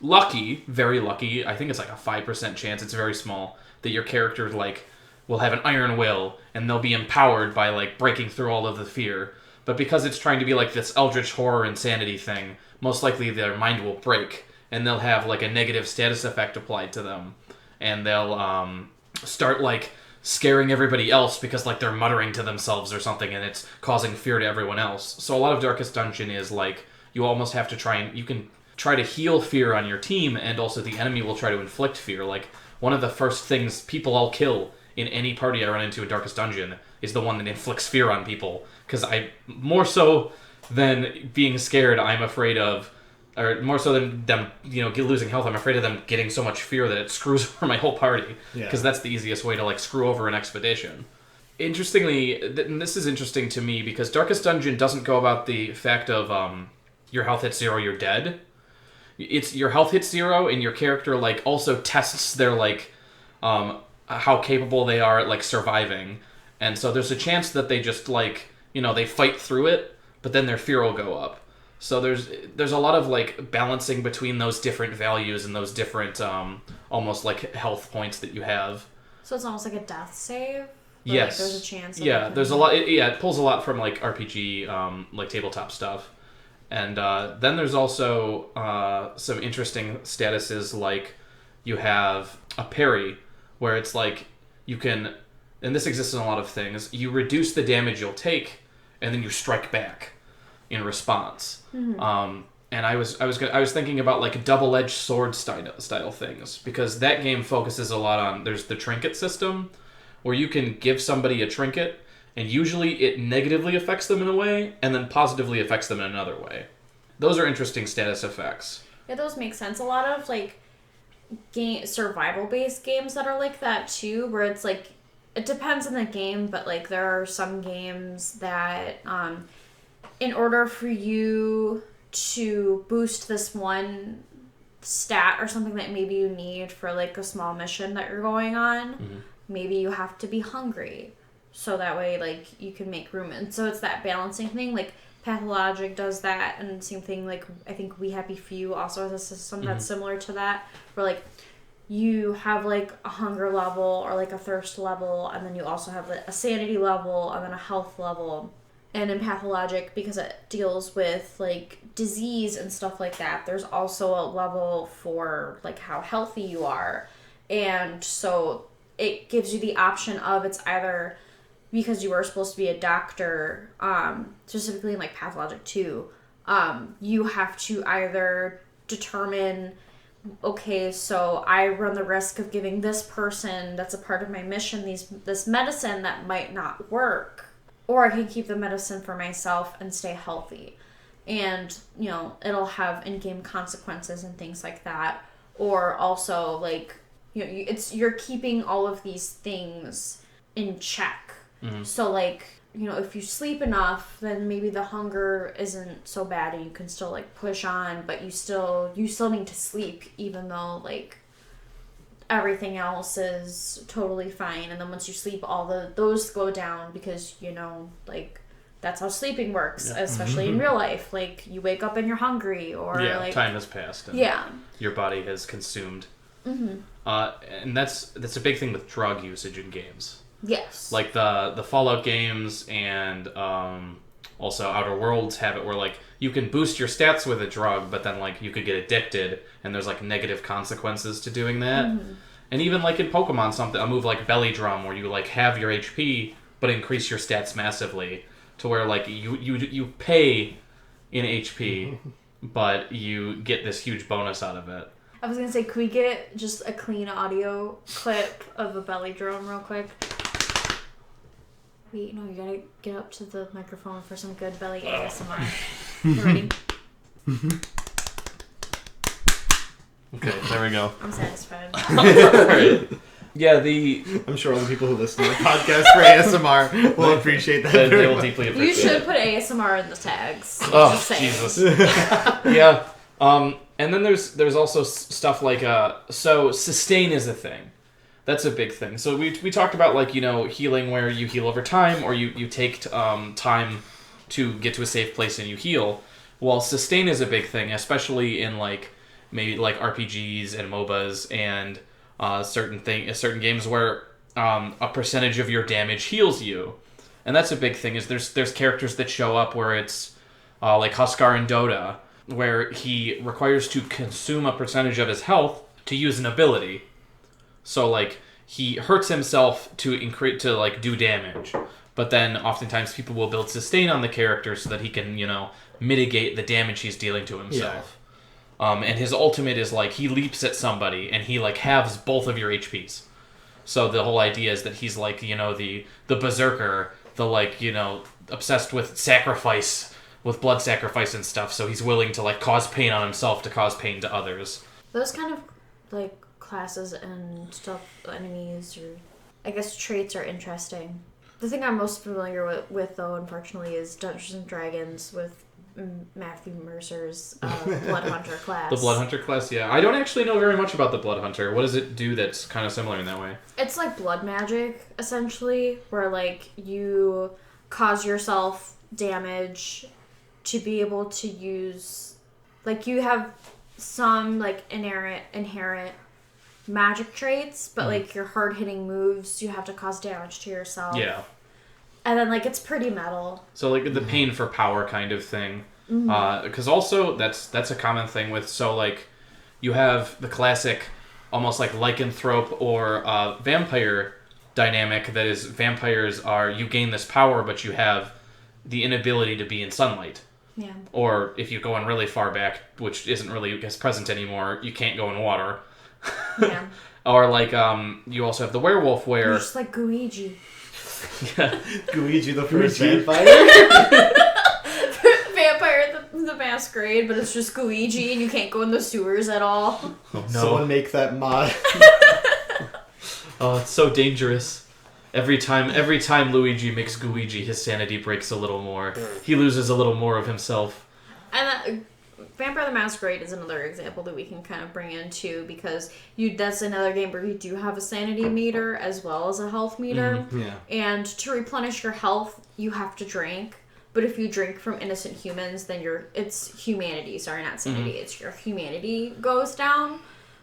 lucky, very lucky, I think it's like a 5% chance. It's very small that your character like will have an iron will, and they'll be empowered by like breaking through all of the fear. But because it's trying to be like this eldritch horror insanity thing, most likely their mind will break, and they'll have like a negative status effect applied to them, and they'll start like scaring everybody else because like they're muttering to themselves or something, and it's causing fear to everyone else. So a lot of Darkest Dungeon is like you almost have to you can try to heal fear on your team, and also the enemy will try to inflict fear. Like one of the first things people all kill in any party I run into in Darkest Dungeon is the one that inflicts fear on people, because I more so than being scared, I'm afraid of, or more so than them losing health, I'm afraid of them getting so much fear that it screws over my whole party, because that's the easiest way to like screw over an expedition. Interestingly, and this is interesting to me, because Darkest Dungeon doesn't go about the fact of your health hits 0, you're dead. It's your health hits 0, and your character like also tests their like how capable they are at like surviving, And so there's a chance that they just like, they fight through it, but then their fear will go up. So there's a lot of like balancing between those different values and those different almost like health points that you have.
So it's almost like a death save?
Yes.
Like there's a chance.
There's a lot. It pulls a lot from like RPG, like tabletop stuff. And then there's also some interesting statuses, like you have a parry, where it's like you can, and this exists in a lot of things, you reduce the damage you'll take, and then you strike back in response. Mm-hmm. And I was thinking about like double-edged sword style things, because that game focuses a lot on, there's the trinket system, where you can give somebody a trinket, and usually it negatively affects them in a way, and then positively affects them in another way. Those are interesting status effects.
Yeah, those make sense. A lot of like survival-based games that are like that too, where it's like, it depends on the game, but like there are some games that in order for you to boost this one stat or something that maybe you need for like a small mission that you're going on, mm-hmm. maybe you have to be hungry, so that way like you can make room. And so it's that balancing thing. Like Pathologic does that, and same thing, like I think We Happy Few also has a system that's mm-hmm. similar to that, where like you have like a hunger level or like a thirst level, and then you also have a sanity level and then a health level. And in Pathologic, because it deals with like disease and stuff like that, there's also a level for like how healthy you are. And so it gives you the option of, it's either because you are supposed to be a doctor, specifically in like Pathologic 2, you have to either determine, okay, so I run the risk of giving this person that's a part of my mission this medicine that might not work, or I can keep the medicine for myself and stay healthy. And, it'll have in-game consequences and things like that. Or also, like, you're keeping all of these things in check. Mm-hmm. So, like, if you sleep enough, then maybe the hunger isn't so bad and you can still, like, push on, but you still need to sleep, even though, like, everything else is totally fine. And then once you sleep, those go down, because like that's how sleeping works, especially in real life. Like you wake up and you're hungry, or like
time has passed and your body has consumed. Mm-hmm. And that's a big thing with drug usage in games.
Yes,
like the Fallout games and also Outer Worlds have it where like you can boost your stats with a drug, but then like you could get addicted, and there's like negative consequences to doing that. Mm-hmm. And even like in Pokemon, a move like Belly Drum, where you like have your HP but increase your stats massively, to where like you pay in HP, but you get this huge bonus out of it.
I was gonna say, could we get just a clean audio clip of a Belly Drum real quick? Wait, no, you gotta get up to the microphone for some good belly ASMR. You ready?
Okay, there we go.
I'm satisfied.
Alright. Yeah,
I'm sure all the people who listen to the podcast for ASMR will appreciate that.
They will deeply appreciate it.
You should put ASMR in the tags.
Oh, Jesus. Yeah. And then there's also stuff like, so sustain is a thing. That's a big thing. So we talked about, like, healing where you heal over time, or you take time to get to a safe place and you heal. Well, sustain is a big thing, especially in, like, maybe like RPGs and MOBAs and certain games where a percentage of your damage heals you. And that's a big thing. Is there's characters that show up where it's like Huskar in Dota, where he requires to consume a percentage of his health to use an ability. So like he hurts himself to like do damage, but then oftentimes people will build sustain on the character so that he can mitigate the damage he's dealing to himself. Yeah. And his ultimate is like he leaps at somebody and he like halves both of your HPs. So the whole idea is that he's like the berserker, the like obsessed with sacrifice, with blood sacrifice and stuff. So he's willing to like cause pain on himself to cause pain to others.
Those kind of like classes and stuff, enemies or I guess traits are interesting. The thing I'm most familiar with though, unfortunately, is Dungeons and Dragons with Matthew Mercer's Blood Hunter class.
The Blood Hunter class, yeah. I don't actually know very much about the Blood Hunter. What does it do that's kind of similar in that way?
It's like blood magic, essentially, where like you cause yourself damage to be able to use, like you have some like inherent magic traits, but like your hard hitting moves, you have to cause damage to yourself.
Yeah.
And then like it's pretty metal.
So like the pain for power kind of thing. Because also that's a common thing with, so like you have the classic almost like lycanthrope or vampire dynamic that is, vampires are, you gain this power but you have the inability to be in sunlight.
Yeah.
Or if you go in really far back, which isn't really, I guess, present anymore, you can't go in water.
Yeah.
Or like you also have the werewolf where...
You're just like Guiji.
Yeah.
Guiji the first
Guiji.
vampire?
Vampire the Masquerade, but it's just Guiji and you can't go in the sewers at all.
Oh, no.
Someone make that mod.
Oh, it's so dangerous. Every time Luigi makes Guiji, his sanity breaks a little more. He loses a little more of himself.
And Vampire the Masquerade is another example that we can kind of bring in too, because that's another game where you do have a sanity meter as well as a health meter.
Yeah.
And to replenish your health, you have to drink. But if you drink from innocent humans, then it's humanity. Sorry, not sanity. It's your humanity goes down,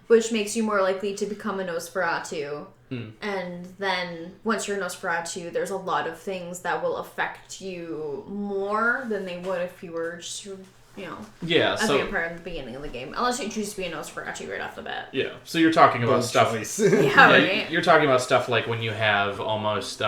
which makes you more likely to become a Nosferatu. And then once you're Nosferatu, there's a lot of things that will affect you more than they would if you were just, a vampire in the beginning of the game. Unless you choose to be a Nosferatu right off the bat.
Yeah, so you're talking about stuff...
Yeah, right?
You're talking about stuff like when you have almost,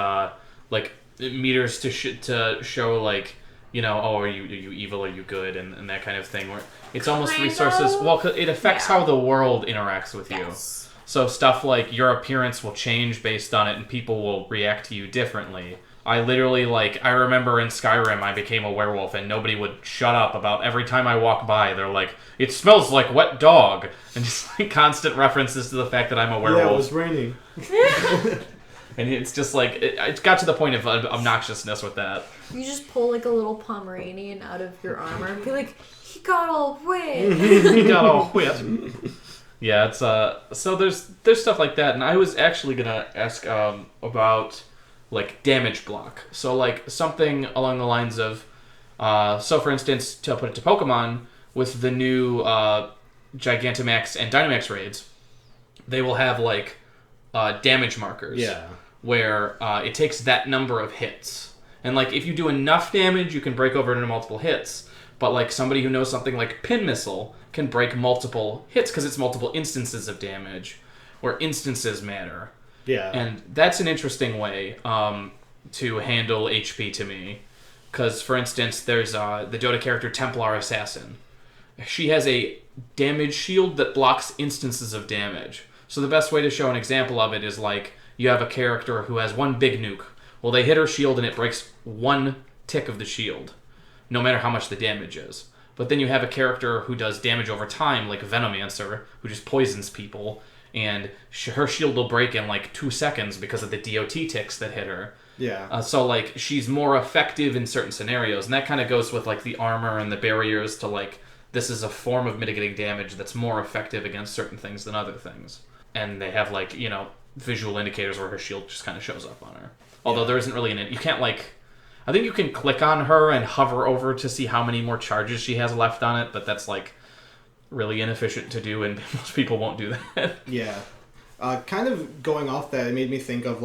like, meters to show, like, are you evil, are you good, and that kind of thing, where it's almost
Kind
resources...
of.
Well, it affects how the world interacts with you.
Yes.
So stuff like your appearance will change based on it, and people will react to you differently. I literally, I remember in Skyrim, I became a werewolf, and nobody would shut up about every time I walk by. They're like, it smells like wet dog. And just, constant references to the fact that I'm a werewolf.
Yeah, it was raining.
And it's just, it got to the point of obnoxiousness with that.
You just pull, a little Pomeranian out of your armor and be like, he got all wet.
He got all wet. Yeah, it's, so there's stuff like that, and I was actually gonna ask, about... damage block. So, something along the lines of... so, for instance, to put it to Pokemon, with the new Gigantamax and Dynamax raids, they will have, damage markers.
Yeah.
Where it takes that number of hits. And, if you do enough damage, you can break over into multiple hits. But, somebody who knows something like Pin Missile can break multiple hits because it's multiple instances of damage, where instances matter.
Yeah.
And that's an interesting way to handle HP to me. Because, for instance, there's the Dota character Templar Assassin. She has a damage shield that blocks instances of damage. So the best way to show an example of it is you have a character who has one big nuke. Well, they hit her shield and it breaks one tick of the shield, no matter how much the damage is. But then you have a character who does damage over time, like Venomancer, who just poisons people. And her shield will break in 2 seconds because of the DOT ticks that hit her.
Yeah.
So she's more effective in certain scenarios, and that kind of goes with the armor and the barriers to this is a form of mitigating damage that's more effective against certain things than other things. And they have visual indicators where her shield just kind of shows up on her. Although there isn't really you can't I think you can click on her and hover over to see how many more charges she has left on it, but that's really inefficient to do, and most people won't do that.
Yeah. Kind of going off that, it made me think of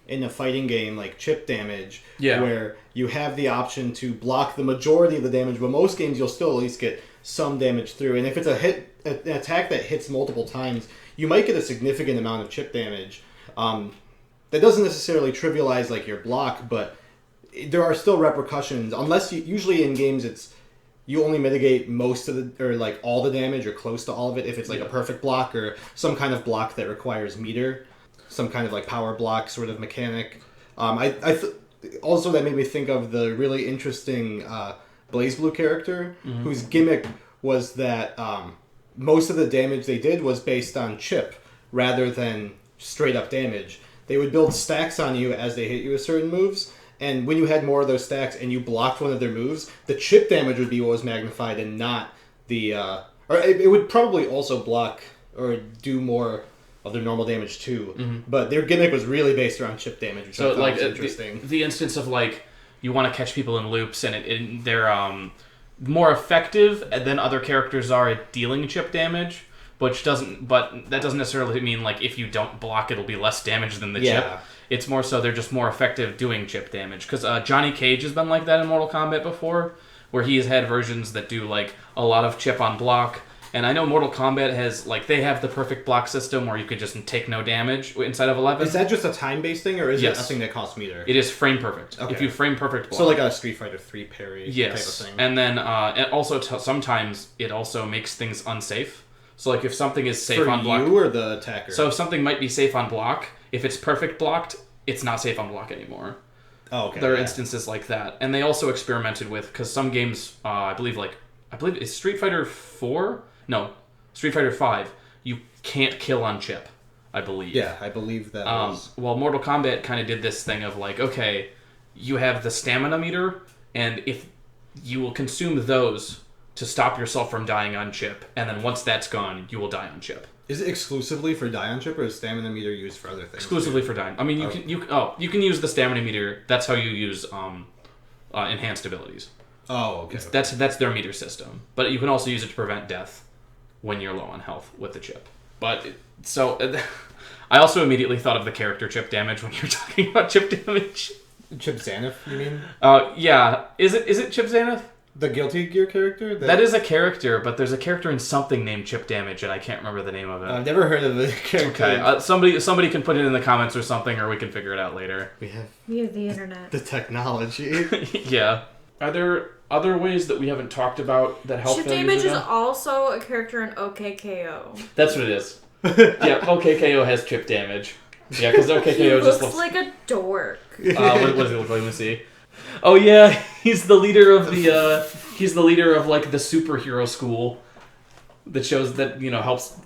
in a fighting game chip damage, where you have the option to block the majority of the damage, but most games you'll still at least get some damage through. And if it's an attack that hits multiple times, you might get a significant amount of chip damage. That doesn't necessarily trivialize your block, but there are still repercussions. Unless usually in games you only mitigate most of all the damage or close to all of it if it's a perfect block or some kind of block that requires meter, some kind of power block sort of mechanic. Also that made me think of the really interesting BlazBlue character, whose gimmick was that most of the damage they did was based on chip rather than straight up damage. They would build stacks on you as they hit you with certain moves, and when you had more of those stacks and you blocked one of their moves, the chip damage would be what was magnified and not the... or it would probably also block or do more of their normal damage too, but their gimmick was really based around chip damage, which I thought was interesting.
The instance of like you want to catch people in loops and they're more effective than other characters are at dealing chip damage, but that doesn't necessarily mean like if you don't block it'll be less damage than the chip. It's more so they're just more effective doing chip damage, because Johnny Cage has been like that in Mortal Kombat before, where he's had versions that do like a lot of chip on block. And I know Mortal Kombat has, like, they have the perfect block system where you could just take no damage inside of 11.
Is that just a time-based thing, or is it a thing that costs meter?
It is frame perfect. Okay. If you frame perfect block.
So like a Street Fighter 3 parry type of thing.
And then and also sometimes it also makes things unsafe. So like if something is safe on block...
For you or the attacker?
So if something might be safe on block, if it's perfect blocked, it's not safe on block anymore.
Oh, okay.
There are instances like that. And they also experimented with, because some games, I believe it's Street Fighter 4? No, Street Fighter 5, you can't kill on chip, I believe.
Yeah, I believe that was...
Well, Mortal Kombat kind of did this thing of like, okay, you have the stamina meter, and if you will consume those to stop yourself from dying on chip, and then once that's gone, you will die on chip.
Is it exclusively for die on chip, or is stamina meter used for other things?
Exclusively for dying. I mean, you can use the stamina meter. That's how you use enhanced abilities.
Oh, okay.
That's their meter system. But you can also use it to prevent death when you're low on health with the chip. But I also immediately thought of the character chip damage when you're talking about chip damage.
Chip Xanath, you mean?
Yeah. Is it Chip Xanath?
The Guilty Gear character?
That is a character, but there's a character in something named Chip Damage, and I can't remember the name of it.
I've never heard of the character.
Okay, somebody can put it in the comments or something, or we can figure it out later.
We have
the internet.
The technology.
Yeah. Are there other ways that we haven't talked about that help?
Chip Damage is also a character in OKKO.
That's what it is. Yeah, OKKO has Chip Damage. Yeah, because OKKO just looks
like a dork.
What does he look like? Let me see. Oh yeah, he's the leader of like the superhero school that shows that, you know, helps.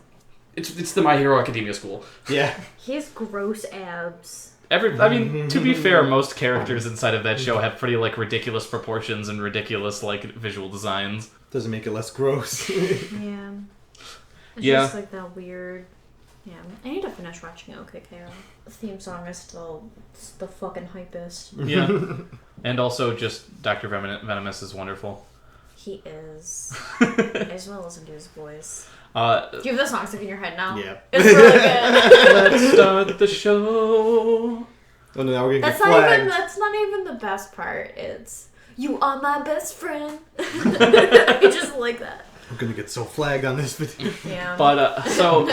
It's the My Hero Academia school.
Yeah.
He has gross abs.
I mean, to be fair, most characters inside of that show have pretty like ridiculous proportions and ridiculous like visual designs.
Doesn't make it less gross.
Yeah. It's just like that weird. Yeah, I need to finish watching OKKO. The theme song is still the fucking hypest.
Yeah. And also just Dr. Venomous is wonderful.
He is. I just want to listen to his voice. Do you have the song stuck in your head now?
Yeah.
It's really good.
Let's start the show.
Oh no, now we're gonna
that's
get flagged.
That's not even the best part. It's, you are my best friend. I just like that.
I'm gonna get so flagged on this video.
Yeah.
But, so...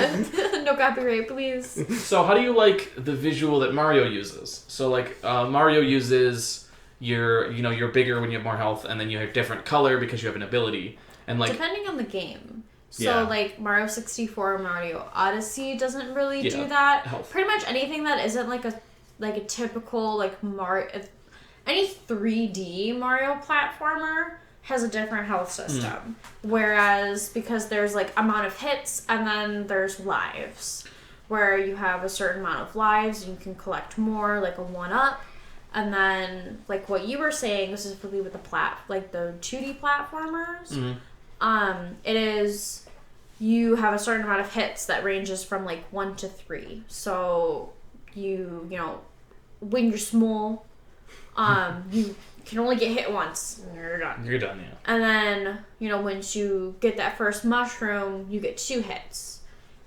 No copyright, please.
So how do you like the visual that Mario uses? So, like, Mario uses you're bigger when you have more health, and then you have different color because you have an ability. And, like...
Depending on the game. So, like, Mario 64 or Mario Odyssey doesn't really do that.
Health.
Pretty much anything that isn't, like a typical, like, Mario... Any 3D Mario platformer has a different health system. Whereas, because there's, like, amount of hits, and then there's lives. Where you have a certain amount of lives, and you can collect more, like a 1-up. And then, like what you were saying, specifically with the 2D platformers, it is, you have a certain amount of hits that ranges from, like, 1 to 3. So, you know, when you're small, you can only get hit once, and you're done.
You're done, yeah.
And then, you know, once you get that first mushroom, you get 2 hits.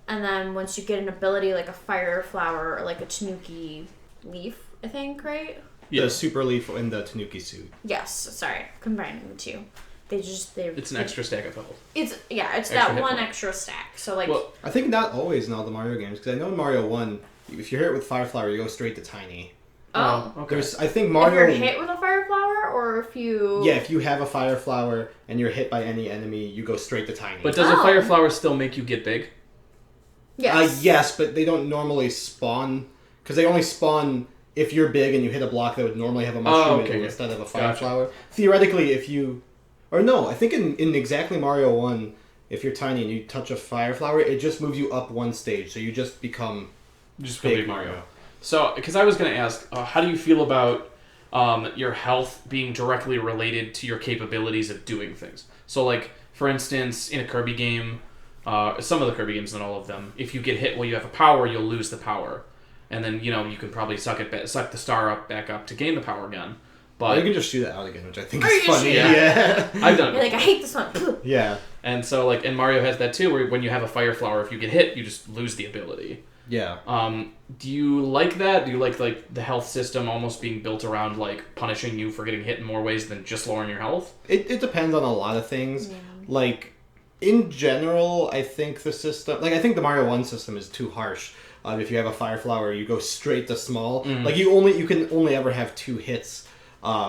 And then once you get an ability like a fire flower or like a Tanuki leaf, I think, right?
Yeah. The super leaf in the Tanuki suit.
Yes, sorry, combining the two. It's
an extra stack of health.
It's
extra
that one extra stack. So like,
well, I think not always in all the Mario games, because I know in Mario 1, if you're hit with fire flower, you go straight to tiny.
Oh,
okay.
I think Mario.
If you're hit with a fire flower, or if you.
Yeah, if you have a fire flower and you're hit by any enemy, you go straight to tiny.
But does a fire flower still make you get big?
Yes.
Yes, but they don't normally spawn, because they only spawn if you're big and you hit a block that would normally have a mushroom instead of a fire flower. Theoretically, if you, or no, I think in exactly Mario 1, if you're tiny and you touch a fire flower, it just moves you up one stage, so you just become
big Mario. So, because I was going to ask, how do you feel about your health being directly related to your capabilities of doing things. So, like, for instance, in a Kirby game, some of the Kirby games, not all of them, if you get hit while you have a power, you'll lose the power. And then, you know, you can probably suck the star back up to gain the power again. But
you can just shoot it out again, which I think is funny. Yeah.
I've done it.
You're like, I hate this one.
Yeah.
And so, like, and Mario has that too, where when you have a fire flower, if you get hit, you just lose the ability.
Yeah.
Do you like that? Do you like the health system almost being built around, like, punishing you for getting hit in more ways than just lowering your health?
It depends on a lot of things. Yeah. Like, in general, I think the system... Like, I think the Mario 1 system is too harsh. If you have a fire flower, you go straight to small. Mm. Like, you can only ever have 2 hits,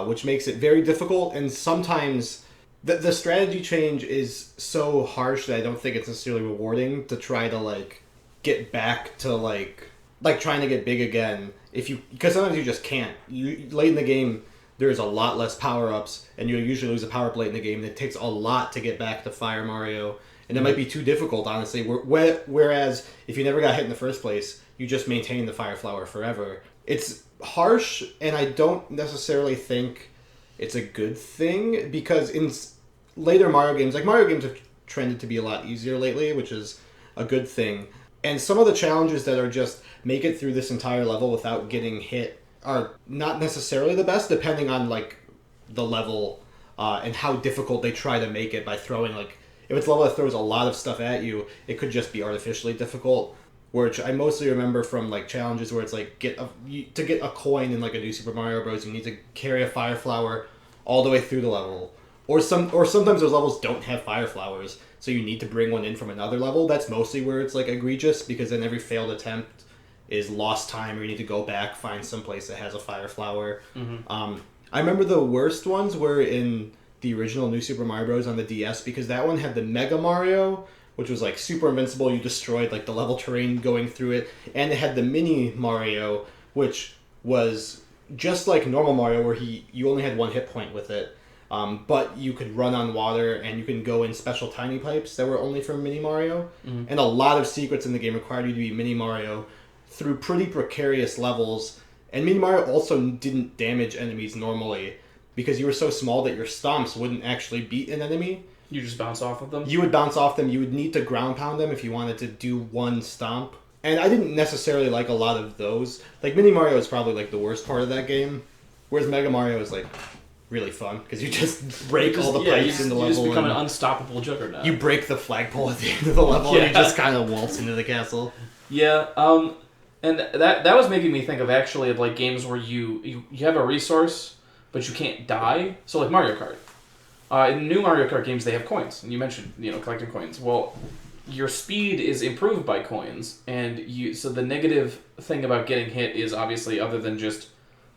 which makes it very difficult. And sometimes the strategy change is so harsh that I don't think it's necessarily rewarding to try to, like, get back to, like trying to get big again. Because sometimes you just can't. Late in the game, there's a lot less power-ups, and you usually lose a power-up late in the game, and it takes a lot to get back to Fire Mario. And it might be too difficult, honestly. Whereas, if you never got hit in the first place, you just maintain the Fire Flower forever. It's harsh, and I don't necessarily think it's a good thing, because in later Mario games, like Mario games have trended to be a lot easier lately, which is a good thing. And some of the challenges that are just make it through this entire level without getting hit are not necessarily the best, depending on, like, the level and how difficult they try to make it by throwing, like... If it's a level that throws a lot of stuff at you, it could just be artificially difficult. Which I mostly remember from, like, challenges where it's like to get a coin in, like, a New Super Mario Bros. You need to carry a fire flower all the way through the level. Or sometimes those levels don't have fire flowers, so you need to bring one in from another level. That's mostly where it's, like, egregious, because then every failed attempt is lost time, or you need to go back, find some place that has a fire flower. Mm-hmm. I remember the worst ones were in the original New Super Mario Bros. On the DS, because that one had the Mega Mario, which was, like, super invincible. You destroyed, like, the level terrain going through it. And it had the Mini Mario, which was just like normal Mario, where you only had 1 hit point with it. But you could run on water, and you can go in special tiny pipes that were only from Mini Mario. Mm-hmm. And a lot of secrets in the game required you to be Mini Mario through pretty precarious levels. And Mini Mario also didn't damage enemies normally, because you were so small that your stomps wouldn't actually beat an enemy.
You just bounce off of them?
You would bounce off them. You would need to ground pound them if you wanted to do 1 stomp. And I didn't necessarily like a lot of those. Like, Mini Mario is probably, like, the worst part of that game. Whereas Mega Mario is, like, really fun, because you just break all the pipes in the level.
You just become an unstoppable juggernaut.
You break the flagpole at the end of the level, and you just kind of waltz into the castle.
Yeah, and that was making me think of, actually, of, like, games where you have a resource, but you can't die. So, like Mario Kart. In new Mario Kart games, they have coins, and you mentioned, collecting coins. Well, your speed is improved by coins, and so the negative thing about getting hit is, obviously, other than just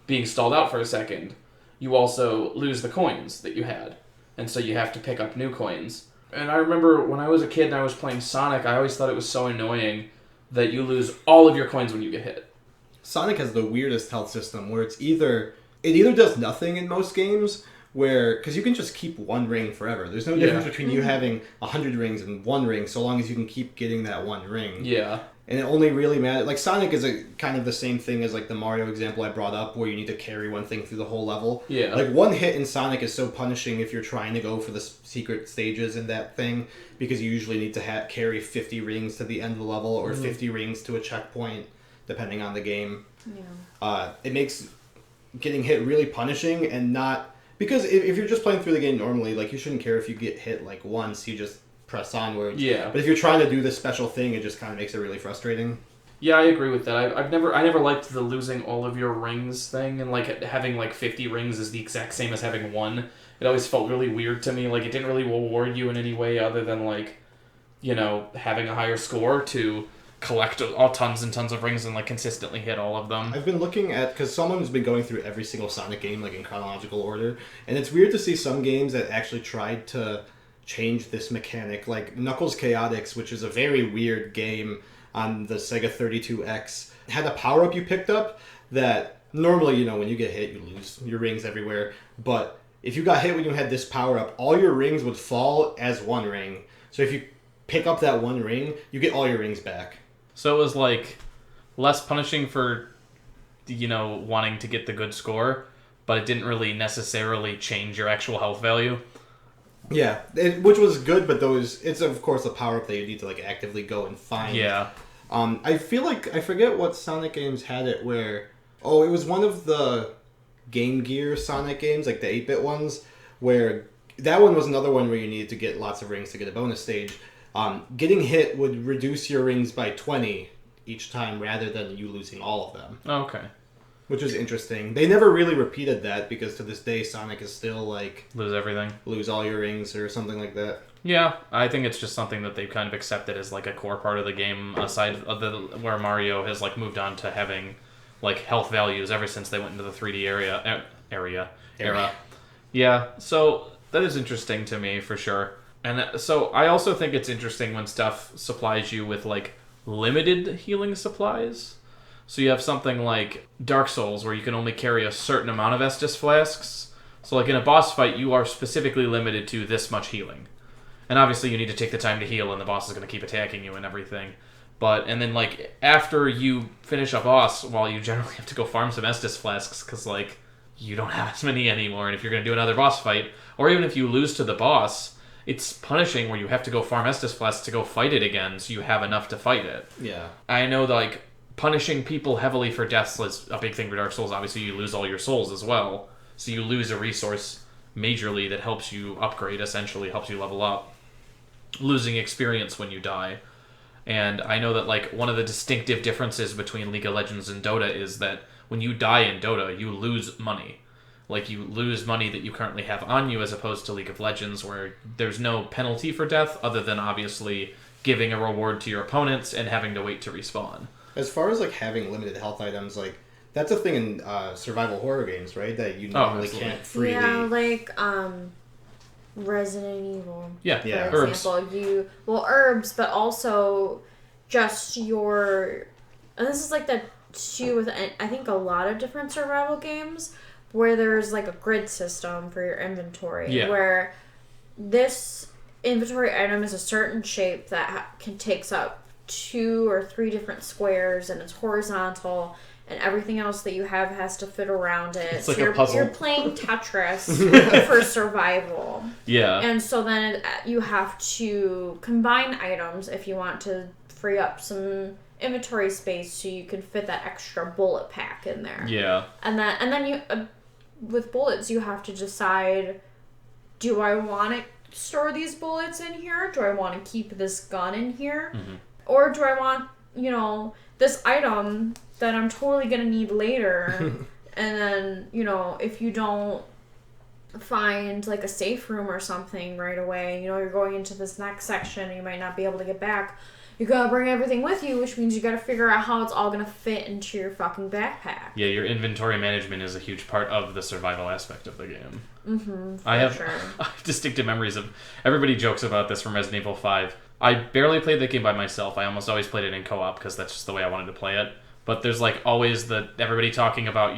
being stalled out for a second, you also lose the coins that you had, and so you have to pick up new coins. And I remember when I was a kid and I was playing Sonic, I always thought it was so annoying that you lose all of your coins when you get hit.
Sonic has the weirdest health system, where it either does nothing in most games, because you can just keep 1 ring forever. There's no difference between you having 100 rings and 1 ring, so long as you can keep getting that 1 ring.
Yeah. And
it only really matters. Like, Sonic is kind of the same thing as, like, the Mario example I brought up, where you need to carry 1 thing through the whole level.
Yeah.
Like, 1 hit in Sonic is so punishing if you're trying to go for the secret stages in that thing, because you usually need to carry 50 rings to the end of the level, or 50 rings to a checkpoint, depending on the game. Yeah. It makes getting hit really punishing, and not... Because if you're just playing through the game normally, like, you shouldn't care if you get hit, like, once, you just press onwards.
Yeah.
But if you're trying to do this special thing, it just kind of makes it really frustrating.
Yeah, I agree with that. I never liked the losing all of your rings thing, and, like, having, like, 50 rings is the exact same as having 1. It always felt really weird to me. Like, it didn't really reward you in any way other than, like, having a higher score to collect tons and tons of rings and, like, consistently hit all of them.
I've been looking at, because someone's been going through every single Sonic game, like, in chronological order, and it's weird to see some games that actually tried to change this mechanic, like Knuckles Chaotix, which is a very weird game on the Sega 32X, had a power-up you picked up that normally, when you get hit, you lose your rings everywhere, but if you got hit when you had this power-up, all your rings would fall as 1 ring. So if you pick up that 1 ring, you get all your rings back.
So it was, like, less punishing for, wanting to get the good score, but it didn't really necessarily change your actual health value.
Yeah, which was good, but it's of course a power-up that you need to like actively go and find.
Yeah.
I feel like, I forget what Sonic games had it where, it was one of the Game Gear Sonic games, like the 8-bit ones, where that one was another one where you needed to get lots of rings to get a bonus stage. Getting hit would reduce your rings by 20 each time rather than you losing all of them.
Oh, okay.
Which was interesting. They never really repeated that because to this day Sonic is still like...
Lose everything.
Lose all your rings or something like that.
Yeah, I think it's just something that they've kind of accepted as like a core part of the game, aside of where Mario has like moved on to having like health values ever since they went into the 3D era. Yeah, so that is interesting to me for sure. And so I also think it's interesting when stuff supplies you with like limited healing supplies. So you have something like Dark Souls where you can only carry a certain amount of Estus flasks. So like in a boss fight, you are specifically limited to this much healing. And obviously you need to take the time to heal and the boss is going to keep attacking you and everything. And then like after you finish a boss, well, you generally have to go farm some Estus flasks because like you don't have as many anymore. And if you're going to do another boss fight, or even if you lose to the boss, it's punishing where you have to go farm Estus flasks to go fight it again so you have enough to fight it.
Yeah.
I know that like punishing people heavily for deaths is a big thing for Dark Souls. Obviously, you lose all your souls as well. So you lose a resource majorly that helps you upgrade, essentially, helps you level up. Losing experience when you die. And I know that like one of the distinctive differences between League of Legends and Dota is that when you die in Dota, you lose money. Like, you lose money that you currently have on you as opposed to League of Legends, where there's no penalty for death other than obviously giving a reward to your opponents and having to wait to respawn.
As far as like having limited health items, like that's a thing in survival horror games, right? That you normally can't freely.
Yeah, like Resident Evil.
Yeah,
For example, herbs, but also just your. And this is like the issue with I think a lot of different survival games where there's like a grid system for your inventory, where this inventory item is a certain shape that takes up 2 or 3 different squares and it's horizontal and everything else that you have has to fit around it.
It's like a puzzle.
You're playing Tetris for survival.
Yeah.
And so then you have to combine items if you want to free up some inventory space so you can fit that extra bullet pack in there.
Yeah.
And then you with bullets you have to decide, do I want to store these bullets in here? Do I want to keep this gun in here? Mm-hmm. Or do I want, this item that I'm totally going to need later? And then, if you don't find like a safe room or something right away, you're going into this next section and you might not be able to get back. You gotta bring everything with you, which means you gotta figure out how it's all gonna fit into your fucking backpack.
Yeah, your inventory management is a huge part of the survival aspect of the game.
Mm-hmm.
I have distinctive memories of... Everybody jokes about this from Resident Evil 5. I barely played that game by myself. I almost always played it in co-op because that's just the way I wanted to play it. But there's like always everybody talking about,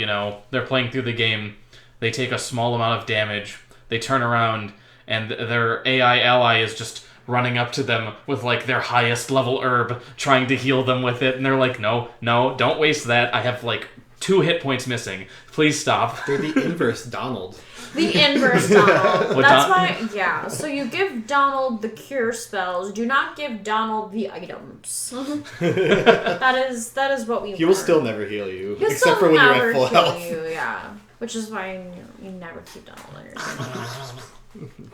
they're playing through the game, they take a small amount of damage, they turn around, and their AI ally is just running up to them with like their highest level herb, trying to heal them with it, and they're like, no, don't waste that. I have like 2 hit points missing. Please stop.
They're the inverse Donald.
The inverse Donald. That's why, yeah. So you give Donald the cure spells. Do not give Donald the items. that is what we want.
He will still never heal you, except for when you're at full health.
Yeah, which is why you never keep Donald on your team.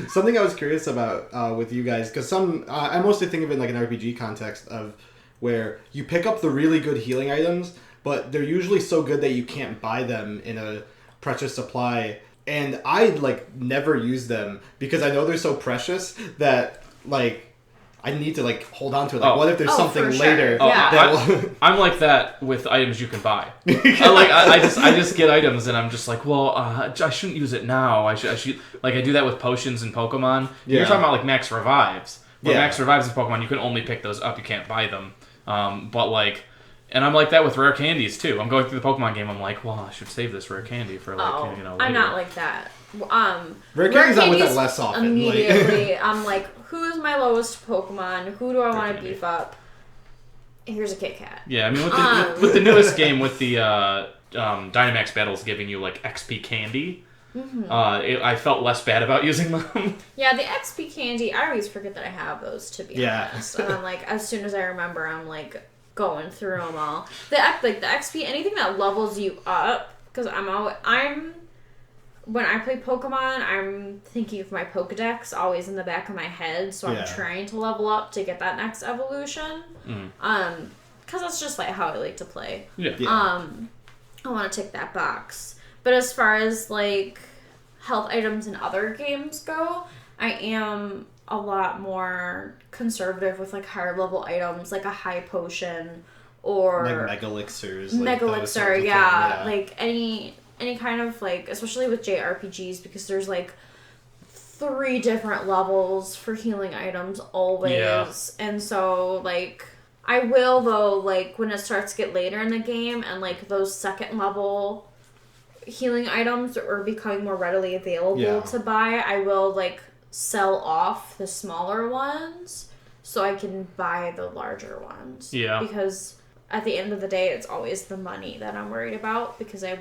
Something I was curious about with you guys, because I mostly think of it in like an RPG context of where you pick up the really good healing items, but they're usually so good that you can't buy them in a precious supply. And I like never use them because I know they're so precious that like I need to like hold on to it. Like, what if there's something later?
Sure. Yeah.
I'm like that with items you can buy. I just get items and I'm just like, well, I shouldn't use it now. I should like I do that with potions in Pokemon. Yeah. You're talking about like max revives. But max revives in Pokemon, you can only pick those up. You can't buy them. But like, and I'm like that with rare candies too. I'm going through the Pokemon game. I'm like, well, I should save this rare candy for like later.
I'm not like that.
Rare candies I'm with that less often.
Immediately, I'm like, who's my lowest Pokemon? Who do I want to beef up? Here's a Kit Kat.
Yeah, I mean, with the newest game, with the Dynamax battles giving you like XP candy. I felt less bad about using them.
Yeah, the XP candy, I always forget that I have those, to be honest. And I'm like, as soon as I remember, I'm like going through them all. The XP, anything that levels you up, because when I play Pokemon, I'm thinking of my Pokedex always in the back of my head, so I'm trying to level up to get that next evolution. Because that's just like how I like to play. I want to tick that box. But as far as, like, health items in other games go, I am a lot more conservative with, like, higher level items, like a high potion or...
Like Mega Elixirs.
Mega Elixir, yeah. Like, any kind of, like, especially with JRPGs, because there's, like, 3 different levels for healing items always. Yeah. And so, like... I will, though, like, when it starts to get later in the game and, like, those second level... healing items are becoming more readily available to buy, I will, like, sell off the smaller ones so I can buy the larger ones. Yeah. Because at the end of the day, it's always the money that I'm worried about because I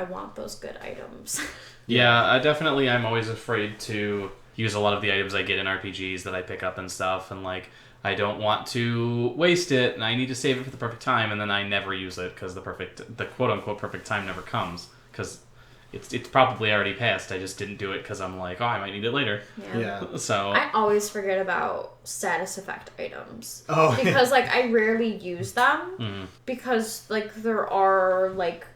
want those good items.
I'm always afraid to use a lot of the items I get in RPGs that I pick up and stuff, and, like, I don't want to waste it, and I need to save it for the perfect time, and then I never use it because the quote-unquote perfect time never comes. Because it's probably already passed. I just didn't do it because I'm like, I might need it later. Yeah. So
I always forget about status effect items. Oh. Because, like, I rarely use them. Because, like, there are, like...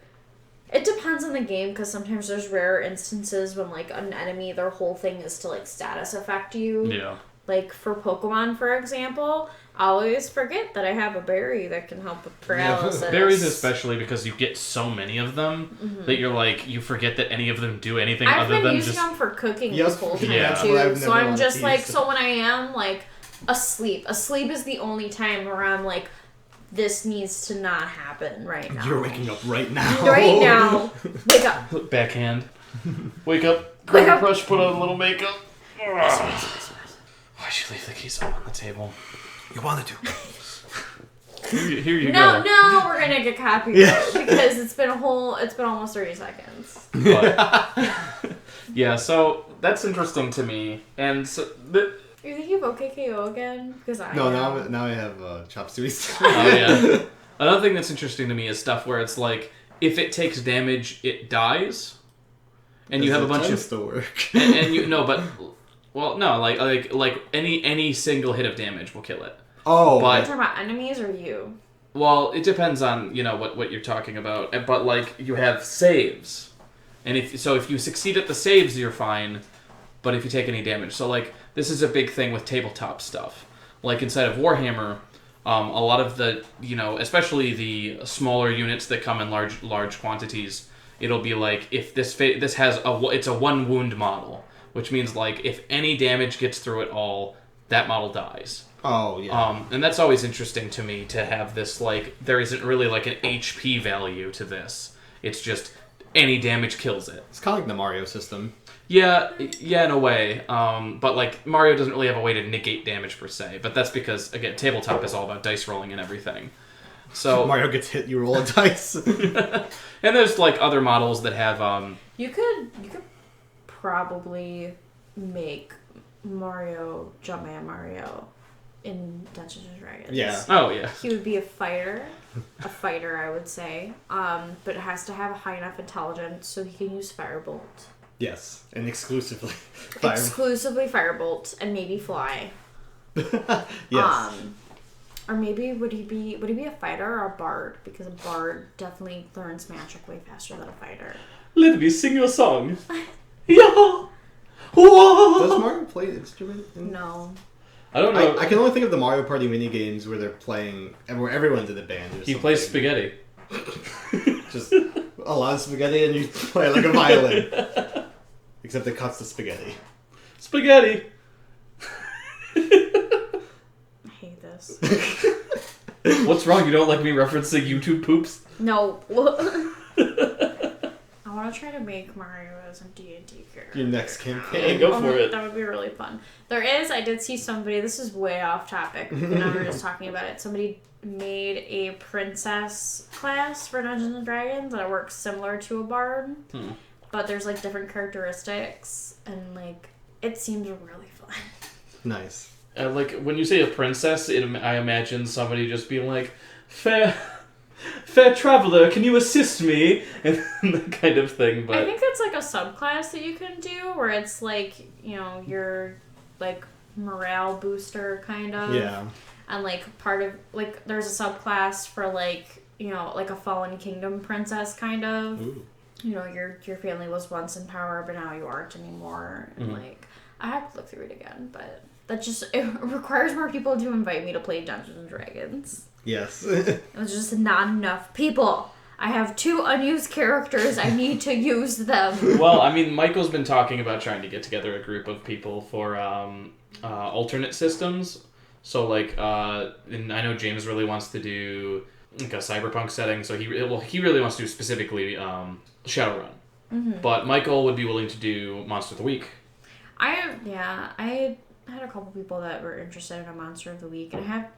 It depends on the game, because sometimes there's rare instances when, like, an enemy, their whole thing is to, like, status affect you. Yeah. Like, for Pokemon, for example... I always forget that I have a berry that can help with paralysis.
Berries especially because you get so many of them that you're like, you forget that any of them do anything other than just...
I've been using them for cooking this whole time too. So I'm just like, so when I am like asleep is the only time where I'm like, this needs to not happen right now.
You're waking up right now.
Right now. Wake up.
Backhand. Wake up. Grab a brush, put on a little makeup. Why'd you leave the keys up on the table?
You wanted to.
Here you
go. No, we're gonna get copyright because it's been almost 30 seconds.
But, so that's interesting to me. And so
you're thinking of OKKO again? Because
now I have Chop Suey.
Another thing that's interesting to me is stuff where it's like, if it takes damage, it dies, and you have a bunch of
to work.
and you no, but. Well, no, like any single hit of damage will kill it.
Oh, but, are you talking about enemies or you?
Well, it depends on what you're talking about. But like you have saves, and if you succeed at the saves, you're fine. But if you take any damage, so like this is a big thing with tabletop stuff. Like inside of Warhammer, a lot of the especially the smaller units that come in large quantities, it'll be like if this has it's a 1 wound model. Which means, like, if any damage gets through it all, that model dies.
Oh, yeah.
And that's always interesting to me, to have this, like, there isn't really, like, an HP value to this. It's just any damage kills it.
It's kind of like the Mario system.
Yeah, in a way. But, like, Mario doesn't really have a way to negate damage, per se. But that's because, again, tabletop is all about dice rolling and everything. So
Mario gets hit, you roll a dice.
And there's, like, other models that have...
You could probably make Jumpman Mario in Dungeons and Dragons.
Yeah.
Oh, yeah.
He would be a fighter, I would say. But it has to have a high enough intelligence so he can use Firebolt.
Yes, and exclusively
Firebolt, and maybe fly.
Yes.
Or maybe would he be a fighter or a bard? Because a bard definitely learns magic way faster than a fighter.
Let me sing your song.
Yeah. Does Mario play an instrument?
No.
I don't know.
I can only think of the Mario Party mini games where they're playing, where everyone's in a band.
He plays spaghetti.
Just a lot of spaghetti, and you play like a violin. Except it cuts the spaghetti.
Spaghetti.
I hate this.
What's wrong? You don't like me referencing YouTube poops?
No. I want to try to make Mario as a D&D character.
Your next campaign.
Go for it.
That would be really fun. I did see somebody, this is way off topic, and we were just talking about it. Somebody made a princess class for Dungeons and Dragons that works similar to a bard, but there's like different characteristics, and like it seems really fun.
Nice.
Like when you say a princess, I imagine somebody just being like, fair traveler, can you assist me? And that kind of thing. But
I think it's like a subclass that you can do where it's like, you know, your like morale booster kind of.
Yeah.
And like part of like there's a subclass for like, you know, like a fallen kingdom princess kind of.
Ooh.
You know, your family was once in power, but now you aren't anymore. And like I have to look through it again, but that just it requires more people to invite me to play Dungeons and Dragons.
Yes.
It was just not enough people. I have 2 unused characters. I need to use them.
Well, I mean, Michael's been talking about trying to get together a group of people for alternate systems. So, like, and I know James really wants to do like a cyberpunk setting. So he really wants to do specifically Shadowrun. Mm-hmm. But Michael would be willing to do Monster of the Week.
I had a couple people that were interested in a Monster of the Week, and I have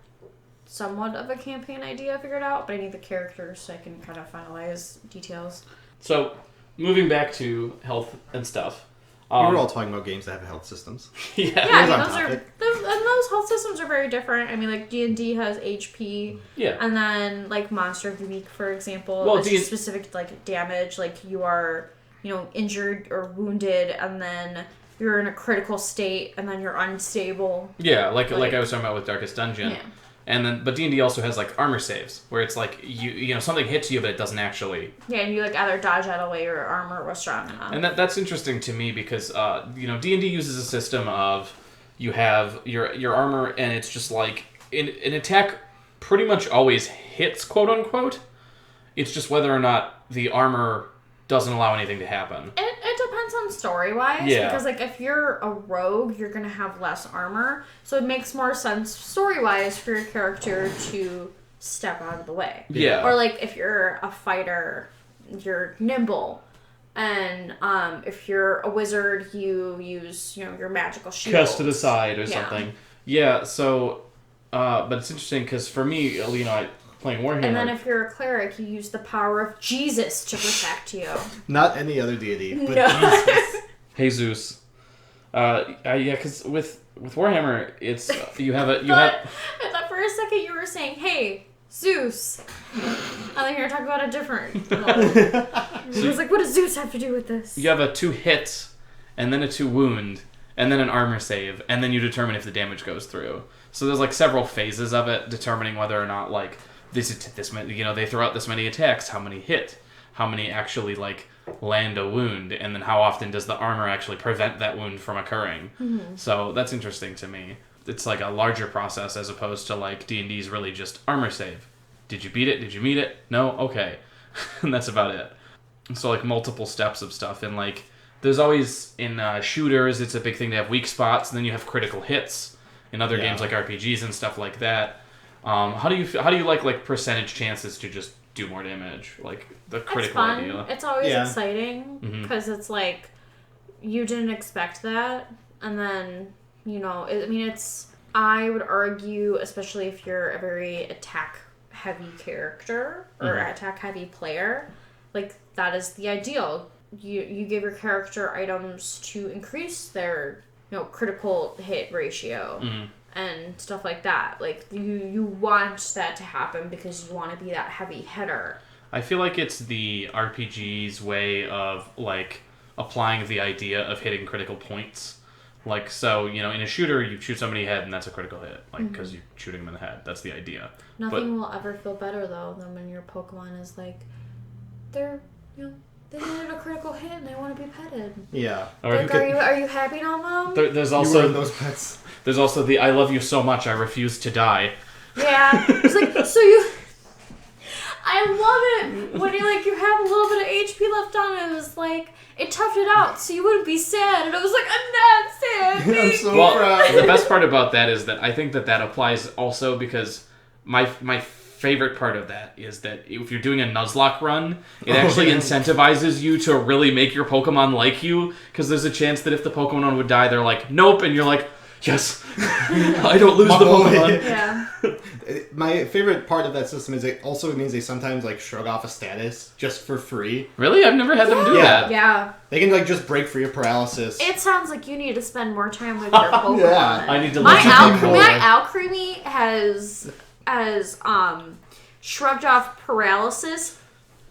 somewhat of a campaign idea figured out, but I need the characters so I can kind of finalize details.
So, moving back to health and stuff.
We were all talking about games that have health systems.
Yeah, I mean, those health systems are very different. I mean, like D&D has HP.
Yeah.
And then like Monster of the Week, for example,
well,
it's just specific like damage. Like you are, you know, injured or wounded, and then you're in a critical state, and then you're unstable.
Yeah, like I was talking about with Darkest Dungeon.
Yeah.
And then, but D&D also has like armor saves, where it's like you know something hits you, but it doesn't actually.
Yeah, and you like either dodge out of the way or armor was strong enough.
And that's interesting to me because you know D&D uses a system of you have your armor, and it's just like an attack pretty much always hits, quote unquote. It's just whether or not the armor doesn't allow anything to happen.
It depends on story-wise, because like if you're a rogue, you're going to have less armor, so it makes more sense story-wise for your character to step out of the way.
Yeah.
Or like if you're a fighter, you're nimble, and if you're a wizard, you use, you know, your magical shield.
Cast to the side or something. Yeah, so, but it's interesting because for me, you know, playing Warhammer.
And then if you're a cleric, you use the power of Jesus to protect you.
Not any other deity, but
No.
Jesus. Yeah, because with Warhammer, it's you have.
I thought for a second you were saying, "Hey, Zeus," and then you're talking about a different. I was like, "What does Zeus have to do with this?"
You have a 2 hit, and then a 2 wound, and then an armor save, and then you determine if the damage goes through. So there's like several phases of it, determining whether or not like this many, you know, they throw out this many attacks, how many hit, how many actually like land a wound, and then how often does the armor actually prevent that wound from occurring. Mm-hmm. So that's interesting to me. It's like a larger process as opposed to like D&D's really just armor save. Did you beat it? Did you meet it? No? Okay. And that's about it. So like multiple steps of stuff, and like there's always in shooters, it's a big thing to have weak spots, and then you have critical hits in other games like RPGs and stuff like that. How do you like percentage chances to just do more damage, like the critical idea?
It's always exciting because it's like you didn't expect that, and then you know. I would argue, especially if you're a very attack heavy character or attack heavy player, like that is the ideal. You give your character items to increase their critical hit ratio. Mm-hmm. And stuff like that. Like, you want that to happen because you want to be that heavy hitter.
I feel like it's the RPG's way of, like, applying the idea of hitting critical points. Like, so, you know, in a shooter, you shoot somebody in the head, and that's a critical hit. Like, because you're shooting them in the head. That's the idea.
Nothing will ever feel better, though, than when your Pokemon is, like, they needed a critical hit and they want to be petted.
Yeah.
Like, are you happy now, Mom?
There's also
those pets.
There's also the "I love you so much, I refuse to die."
Yeah. It's like, so you. I love it when you have a little bit of HP left on it. It was like it toughed it out, so you wouldn't be sad. And I was like, I'm not sad.
I'm so proud.
The best part about that is that I think that applies also because my favorite part of that is that if you're doing a Nuzlocke run, it actually incentivizes you to really make your Pokemon like you, because there's a chance that if the Pokemon would die, they're like, nope, and you're like, yes, I don't lose the Pokemon.
Yeah.
My favorite part of that system is it also means they sometimes like shrug off a status just for free.
Really? I've never had them do that.
Yeah.
They can like just break free of paralysis.
It sounds like you need to spend more time with your Pokemon.
Yeah.
I need to
My
listen to more.
Alcremie has shrugged off paralysis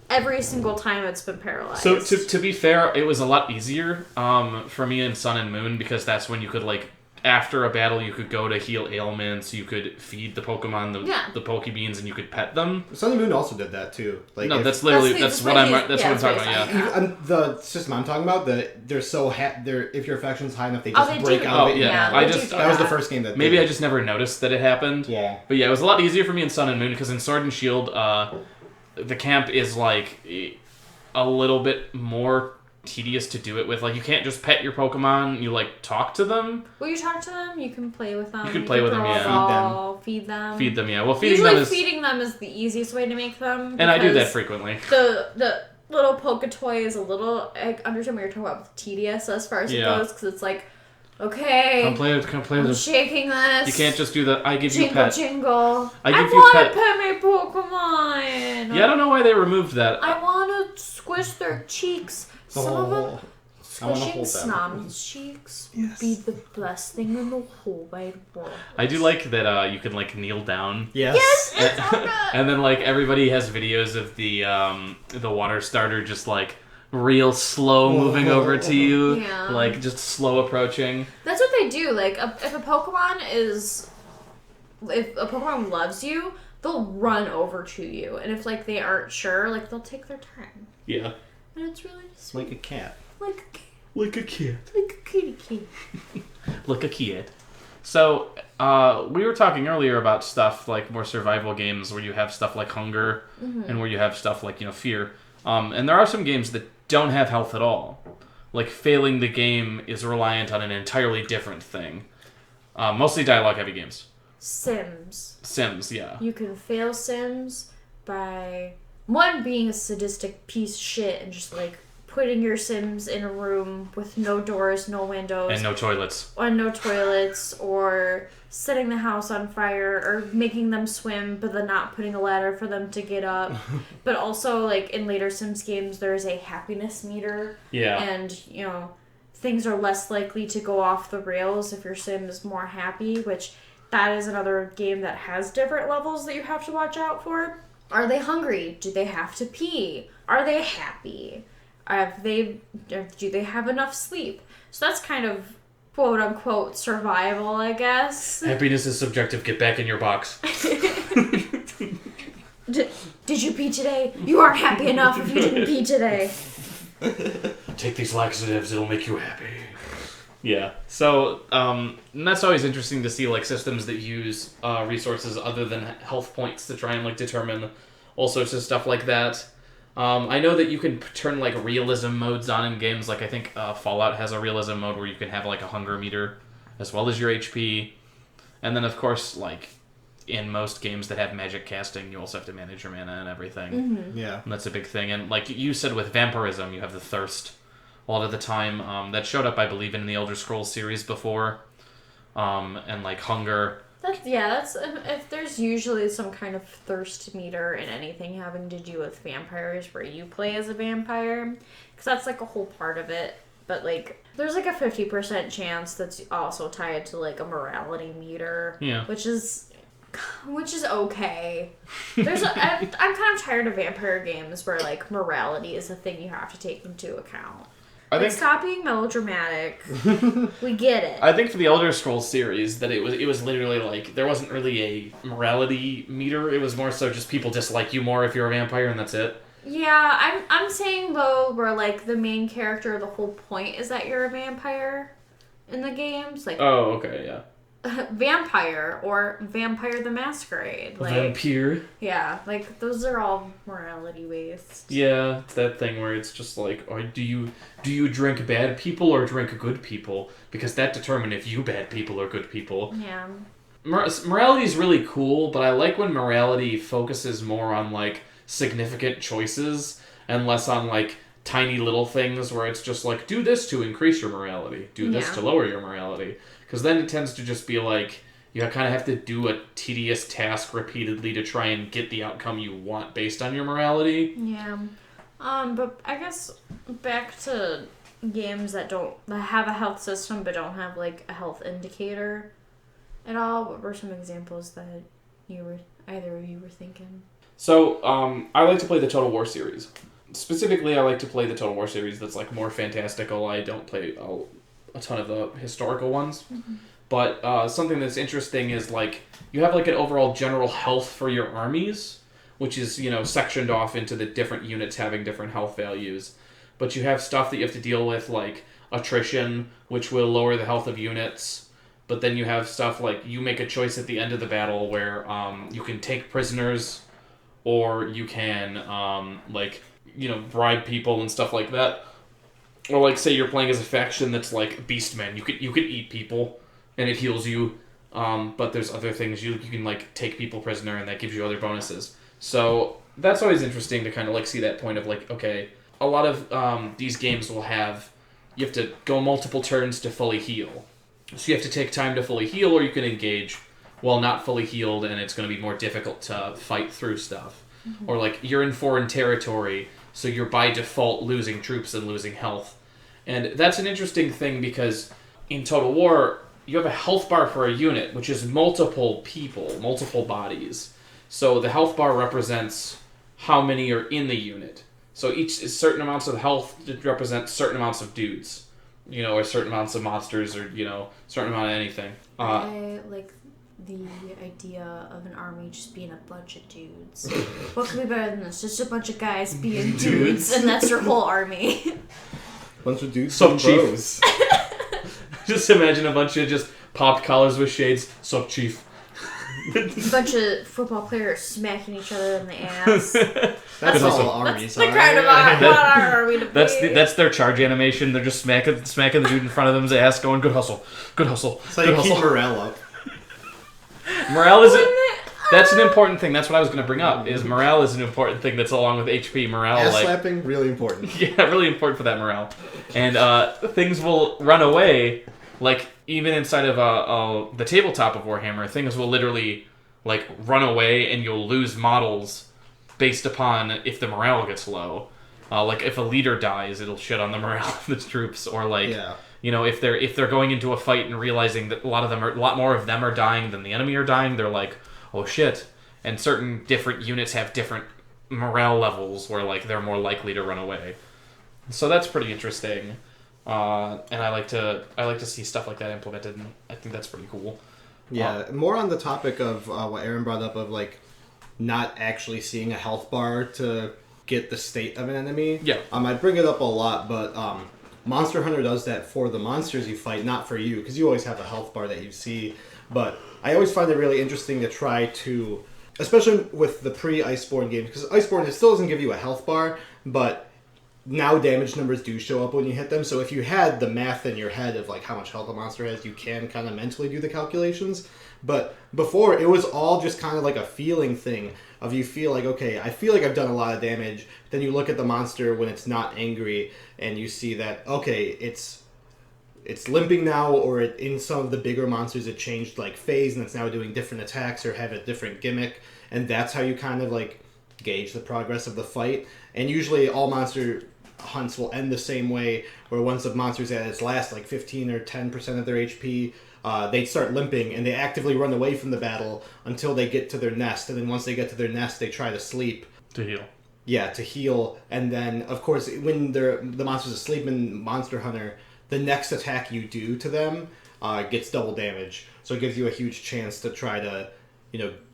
every single time it's been paralyzed.
So to be fair, it was a lot easier for me in Sun and Moon because that's when you could like after a battle you could go to heal ailments, you could feed the Pokemon the Pokebeans, and you could pet them.
Sun and Moon also did that too. Like
no, that's literally that's what I'm talking about.
Yeah, the system I'm talking about, they're so if your affection's high enough, they just break out of it.
Yeah,
that was the first game that
maybe I just never noticed that it happened.
Yeah,
but yeah, it was a lot easier for me in Sun and Moon because in Sword and Shield, the camp is like a little bit more tedious to do it with. Like you can't just pet your Pokemon, you like talk to them.
Well, you talk to them, you can play with them.
You can play with them, yeah.
Feed them.
Feed them, yeah. Well,
feeding them is the easiest way to make them.
And I do that frequently.
The little Poketoy is a little. I understand what you're talking about with tedious as far as it goes, because it's like, okay,
come play with
shaking this.
You can't just do the I give
jingle,
you pet.
Jingle.
I
want to pet my Pokemon.
Yeah, I don't know why they removed that.
I want to squish their cheeks. Some of them. Squishing Snom's cheeks would be the best thing in the whole wide world.
I do like that you can like kneel down.
Yes,
it's so good.
And then like everybody has videos of the water starter just like real slow moving over to you, like just slow approaching.
That's what they do. Like if a Pokemon loves you, they'll run over to you, and if like they aren't sure, like they'll take their time.
Yeah.
And it's really sweet.
Like a cat.
Like a cat.
Like a kid.
Like a kitty kid.
Like a kid. So, we were talking earlier about stuff like more survival games where you have stuff like hunger and where you have stuff like, fear. And there are some games that don't have health at all. Like, failing the game is reliant on an entirely different thing. Mostly dialogue-heavy games.
Sims,
yeah.
You can fail Sims by... one, being a sadistic piece of shit and just, like, putting your Sims in a room with no doors, no windows.
And no toilets.
And no toilets, or setting the house on fire, or making them swim, but then not putting a ladder for them to get up. But also, like, in later Sims games, there's a happiness meter.
Yeah.
And, things are less likely to go off the rails if your Sim is more happy, which that is another game that has different levels that you have to watch out for. Are they hungry? Do they have to pee? Are they happy? Do they have enough sleep? So that's kind of quote unquote survival, I guess.
Happiness is subjective. Get back in your box.
Did you pee today? You aren't happy enough if you didn't pee today.
Take these laxatives, it'll make you happy. Yeah. So, and that's always interesting to see, like, systems that use resources other than health points to try and, like, determine all sorts of stuff like that. I know that you can turn, like, realism modes on in games. Like, I think Fallout has a realism mode where you can have, like, a hunger meter as well as your HP. And then, of course, like, in most games that have magic casting, you also have to manage your mana and everything.
Mm-hmm.
Yeah.
And that's a big thing. And, like you said with vampirism, you have the thirst a lot of the time. That showed up, I believe, in the Elder Scrolls series before. And, like, hunger.
That's if there's usually some kind of thirst meter in anything having to do with vampires where you play as a vampire, because that's like a whole part of it. But like there's like a 50% chance that's also tied to like a morality meter, which is okay. I'm kind of tired of vampire games where like morality is a thing you have to take into account. Stop being melodramatic. We get it.
I think for the Elder Scrolls series that it was literally like there wasn't really a morality meter. It was more so just people dislike you more if you're a vampire and that's it.
Yeah, I'm saying though where like the main character, the whole point is that you're a vampire in the games. Like
oh, okay, yeah.
Vampire or Vampire the Masquerade. Like,
Vampire.
Yeah, like those are all morality based.
Yeah, it's that thing where it's just like, do you drink bad people or drink good people? Because that determines if you bad people or good people.
Yeah.
Morality is really cool, but I like when morality focuses more on like significant choices and less on like tiny little things where it's just like, do this to increase your morality, do this to lower your morality. Because then it tends to just be like, you kind of have to do a tedious task repeatedly to try and get the outcome you want based on your morality.
Yeah. But I guess back to games that have a health system but don't have like a health indicator at all. What were some examples that either of you were thinking?
So, I like to play the Total War series. Specifically, I like to play the Total War series that's like more fantastical. I don't play a ton of the historical ones. Mm-hmm. But something that's interesting is like you have like an overall general health for your armies, which is, sectioned off into the different units having different health values. But you have stuff that you have to deal with like attrition, which will lower the health of units. But then you have stuff like you make a choice at the end of the battle where you can take prisoners, or you can bribe people and stuff like that. Or like say you're playing as a faction that's like Beastmen. You could eat people and it heals you. But there's other things you can like take people prisoner and that gives you other bonuses. So that's always interesting to kind of like see that point of like, okay, a lot of these games will have, you have to go multiple turns to fully heal. So you have to take time to fully heal, or you can engage while not fully healed, and it's going to be more difficult to fight through stuff. Mm-hmm. Or like you're in foreign territory, so you're by default losing troops and losing health. And that's an interesting thing because in Total War, you have a health bar for a unit, which is multiple people, multiple bodies. So the health bar represents how many are in the unit. So each is certain amounts of health represents certain amounts of dudes, or certain amounts of monsters, or certain amount of anything.
I like the idea of an army just being a bunch of dudes. What could be better than this? Just a bunch of guys being dudes, and that's your whole army.
Bunch of dudes.
Sup, chief. Just imagine a bunch of just popped collars with shades. Sup, chief.
A bunch of football players smacking each other in the ass.
That's all armies
are. That's the kind of army to be.
That's their charge animation. They're just smacking the dude in front of them's ass, going, "Good hustle, good hustle."
So you keep morale up.
Morale is that's an important thing. That's what I was going to bring up. Is morale is an important thing that's along with HP. Morale,
ass slapping, really important.
Yeah, really important for that morale. And things will run away. Like, even inside of the tabletop of Warhammer, things will literally, like, run away and you'll lose models based upon if the morale gets low. Like, if a leader dies, it'll shit on the morale of the troops. Or, like, if they're going into a fight and realizing that a lot more of them are dying than the enemy are dying, they're like, oh, shit. And certain different units have different morale levels where, like, they're more likely to run away. So that's pretty interesting. And I like to see stuff like that implemented, and I think that's pretty cool.
Yeah, more on the topic of what Erin brought up of like not actually seeing a health bar to get the state of an enemy.
Yeah.
I bring it up a lot, but Monster Hunter does that for the monsters you fight, not for you, because you always have a health bar that you see. But I always find it really interesting to try to, especially with the pre-Iceborne games, because Iceborne, it still doesn't give you a health bar, but now damage numbers do show up when you hit them, so if you had the math in your head of like how much health a monster has, you can kind of mentally do the calculations. But before, it was all just kind of like a feeling thing of you feel like, okay, I feel like I've done a lot of damage. Then you look at the monster when it's not angry, and you see that, okay, it's limping now, or in some of the bigger monsters it changed like phase, and it's now doing different attacks or have a different gimmick, and that's how you kind of like gauge the progress of the fight. And usually all monster hunts will end the same way, where once the monster's at its last like 15 or 10% of their HP, they start limping and they actively run away from the battle until they get to their nest, and then once they get to their nest they try to sleep
to heal.
Yeah, to heal. And then of course when the monster's asleep in Monster Hunter, the next attack you do to them gets double damage, so it gives you a huge chance to try to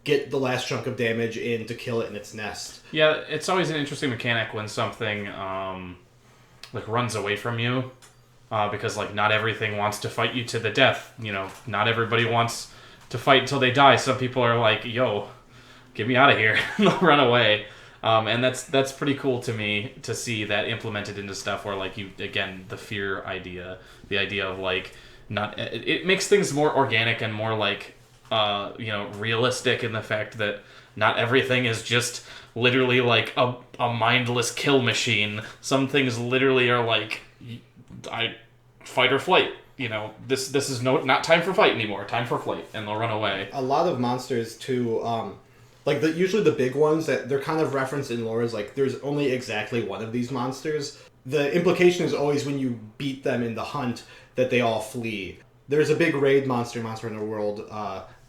get the last chunk of damage in to kill it in its nest.
Yeah, it's always an interesting mechanic when something like runs away from you, because like not everything wants to fight you to the death. Not everybody wants to fight until they die. Some people are like, "Yo, get me out of here," and they'll run away. And that's pretty cool to me to see that implemented into stuff where like the fear idea, the idea of like it makes things more organic and more like realistic in the fact that not everything is just literally like a mindless kill machine. Some things literally are like fight or flight. this is not time for fight anymore, time for flight, and they'll run away.
A lot of monsters too, like usually the big ones that they're kind of referenced in lore is like there's only exactly one of these monsters. The implication is always when you beat them in the hunt that they all flee. There's a big raid monster in the world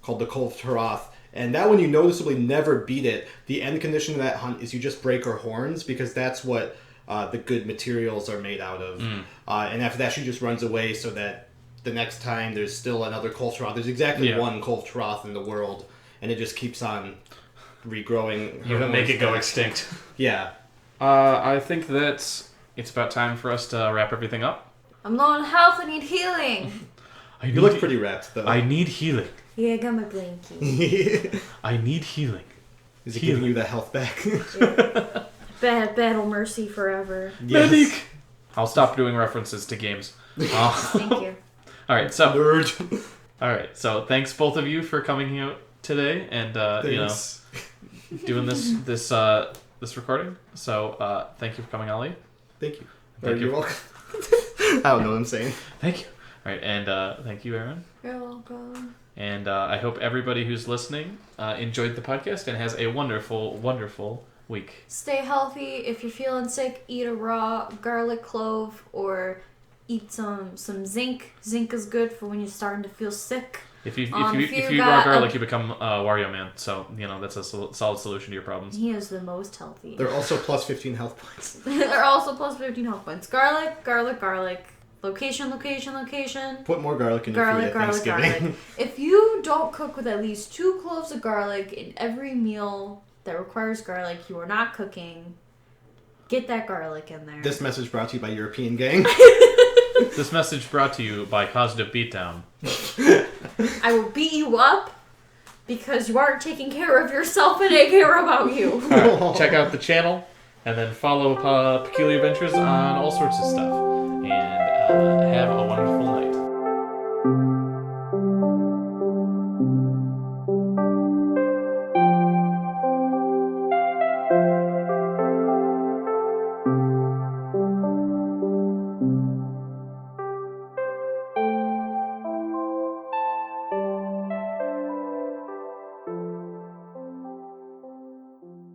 called the Cult of Taroth, and that one you noticeably never beat it. The end condition of that hunt is you just break her horns because that's what the good materials are made out of. And after that she just runs away so that the next time there's still another Cult of Taroth. There's exactly one Cult of Taroth in the world, and it just keeps on regrowing.
You can make it go extinct.
Yeah.
I think that it's about time for us to wrap everything up.
I'm low on health. I need healing.
You look pretty wrapped, though.
I need healing.
Yeah, I got my blankie.
I need healing.
Is it giving you the health back?
Battle mercy forever.
Yes.
Medic! I'll stop doing references to games.
Thank you.
Alright, so...
Nerd.
Alright, so thanks both of you for coming out today and, doing this recording. So, thank you for coming, Ollie.
Thank you.
Thank you.
You're welcome. I don't know what I'm saying.
Thank you. Alright, and thank you, Erin.
You're welcome.
And I hope everybody who's listening enjoyed the podcast and has a wonderful, wonderful week.
Stay healthy. If you're feeling sick, eat a raw garlic clove or eat some zinc. Zinc is good for when you're starting to feel sick.
If you eat raw garlic, you become Wario Man. So, that's a solid solution to your problems.
He is the most healthy.
They're also plus 15 health points.
They're also plus 15 health points. Garlic, garlic, garlic. Location.
Put more garlic in your food at Thanksgiving.
Garlic. If you don't cook with at least 2 cloves of garlic in every meal that requires garlic, you are not cooking. Get that garlic in there.
This message brought to you by European Gang.
This message brought to you by Cosmic Beatdown.
I will beat you up because you aren't taking care of yourself and I care about you.
Alright, check out the channel and then follow Peculiar Adventures on all sorts of stuff. And have a wonderful night.